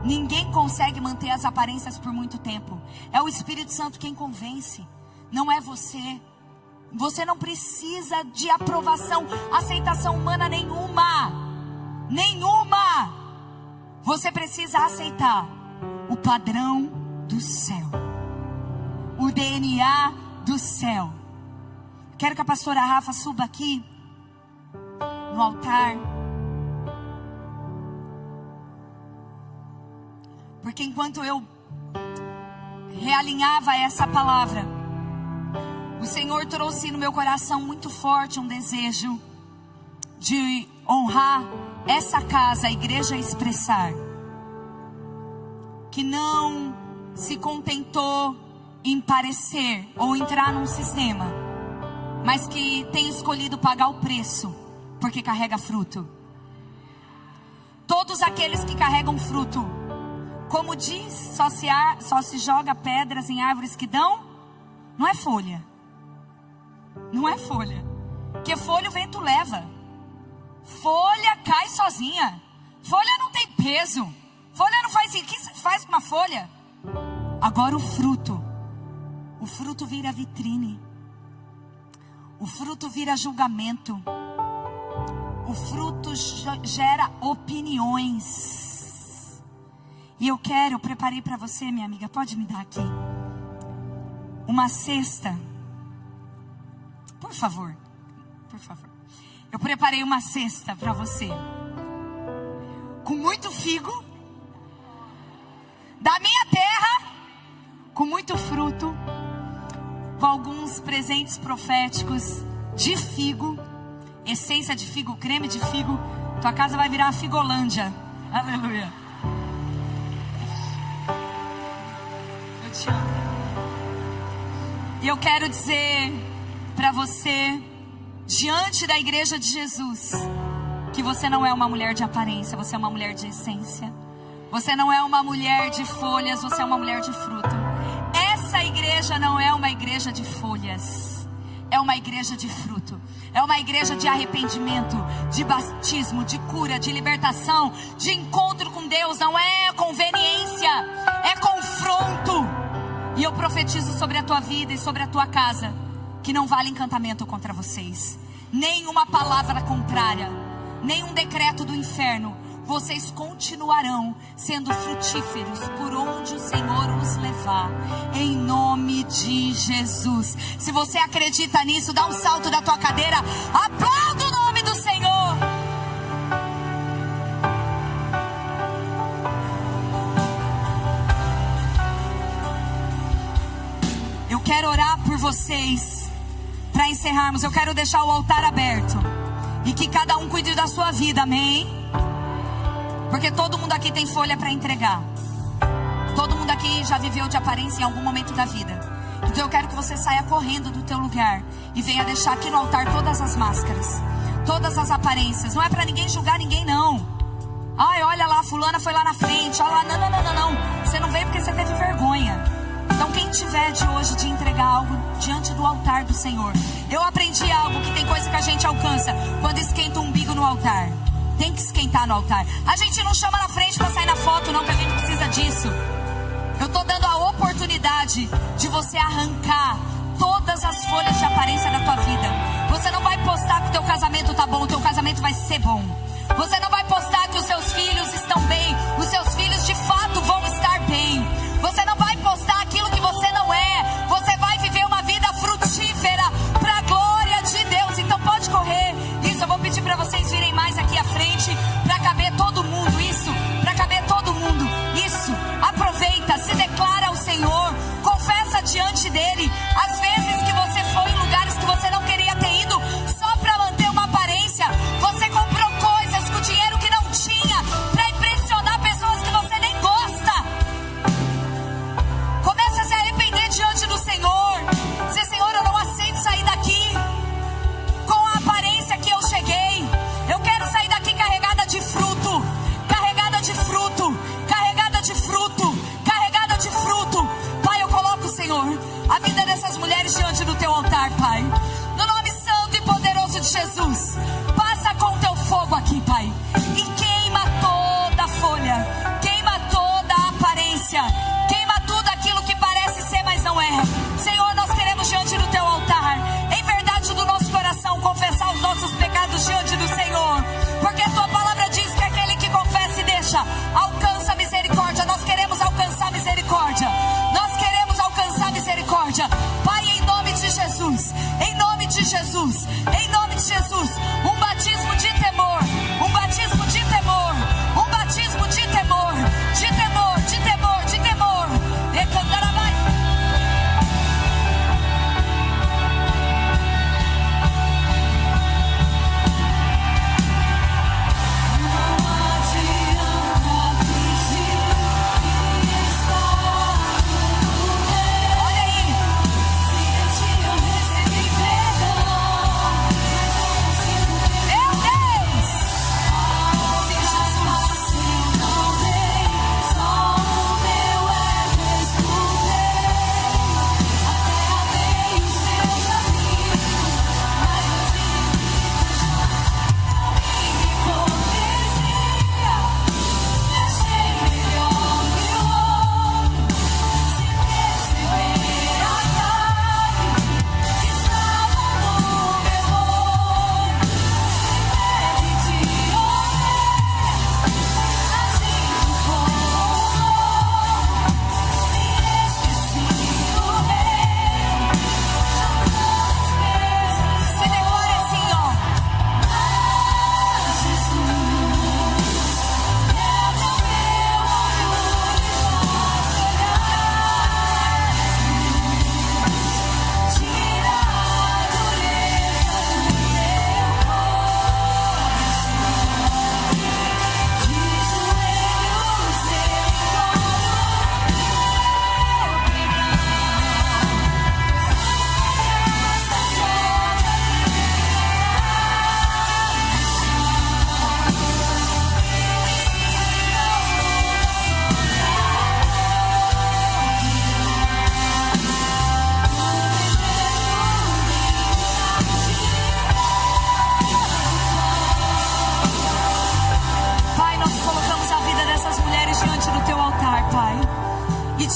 Speaker 1: Ninguém consegue manter as aparências por muito tempo. É o Espírito Santo quem convence. Não é você. Você não precisa de aprovação, aceitação humana nenhuma. Nenhuma. Você precisa aceitar o padrão do céu, o DNA do céu. Quero que a pastora Rafa suba aqui no altar, porque enquanto eu realinhava essa palavra, o Senhor trouxe no meu coração muito forte um desejo de honrar essa casa, a Igreja Expressar, que não se contentou em parecer ou entrar num sistema, mas que tem escolhido pagar o preço, porque carrega fruto. Todos aqueles que carregam fruto, como diz, só se joga pedras em árvores que dão, não é folha. Não é folha. Porque folha o vento leva. Folha cai sozinha. Folha não tem peso. Folha não faz assim. O que você faz com uma folha? Agora o fruto vira vitrine. O fruto vira julgamento. O fruto gera opiniões. E eu preparei para você, minha amiga, pode me dar aqui uma cesta, por favor, por favor. Eu preparei uma cesta para você, com muito figo, da minha terra, com muito fruto, com alguns presentes proféticos de figo, essência de figo, creme de figo. Tua casa vai virar a Figolândia. Aleluia. Eu te amo. E eu quero dizer para você, diante da Igreja de Jesus, que você não é uma mulher de aparência, você é uma mulher de essência. Você não é uma mulher de folhas, você é uma mulher de fruto. Essa igreja não é uma igreja de folhas, é uma igreja de fruto. É uma igreja de arrependimento, de batismo, de cura, de libertação, de encontro com Deus. Não é conveniência, é confronto. E eu profetizo sobre a tua vida e sobre a tua casa, que não vale encantamento contra vocês, nenhuma palavra contrária, nenhum decreto do inferno. Vocês continuarão sendo frutíferos por onde o Senhor os levar, em nome de Jesus. Se você acredita nisso, dá um salto da tua cadeira, aplauda o nome do Senhor. Eu quero orar por vocês, para encerrarmos. Eu quero deixar o altar aberto, e que cada um cuide da sua vida, amém? Porque todo mundo aqui tem folha para entregar. Todo mundo aqui já viveu de aparência em algum momento da vida. Então eu quero que você saia correndo do teu lugar e venha deixar aqui no altar todas as máscaras, todas as aparências. Não é para ninguém julgar ninguém, não. Ai, olha lá, fulana foi lá na frente. Olha lá, não. Você não veio porque você teve vergonha. Então quem tiver de hoje de entregar algo diante do altar do Senhor. Eu aprendi algo, que tem coisa que a gente alcança quando esquenta o umbigo no altar. Tem que esquentar no altar. A gente não chama na frente para sair na foto, não, que a gente precisa disso. Eu estou dando a oportunidade de você arrancar todas as folhas de aparência da tua vida. Você não vai postar que o teu casamento tá bom, o teu casamento vai ser bom. Você não vai postar que os seus filhos estão bem, os seus filhos de fato vão estar bem. Você não vai postar aquilo que você não é. Você vai viver uma vida frutífera para a glória de Deus. Então pode correr. Isso, eu vou pedir para vocês virem mais aqui à frente, para caber todo mundo. Isso, para caber todo mundo. Isso, aproveita, se declara ao Senhor, confessa diante dele as vezes que você foi em lugares que você não queria ter ido, só para manter uma aparência. Você comprou coisas com dinheiro que não tinha, para impressionar Jesus. Em nome de Jesus. Um batismo de temor. Um batismo de temor. Um batismo de temor. De temor, de temor, de temor.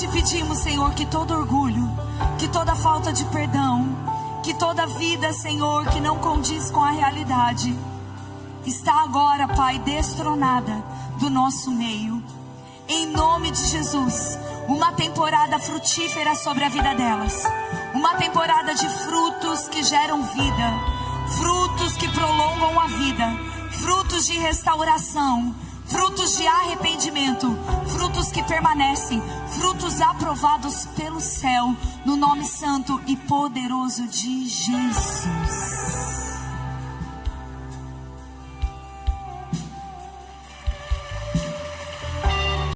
Speaker 1: Te pedimos, Senhor, que todo orgulho, que toda falta de perdão, que toda vida, Senhor, que não condiz com a realidade, está agora, Pai, destronada do nosso meio. Em nome de Jesus, uma temporada frutífera sobre a vida delas, uma temporada de frutos que geram vida, frutos que prolongam a vida, frutos de restauração, frutos de arrependimento, frutos que permanecem, frutos aprovados pelo céu, no nome santo e poderoso de Jesus.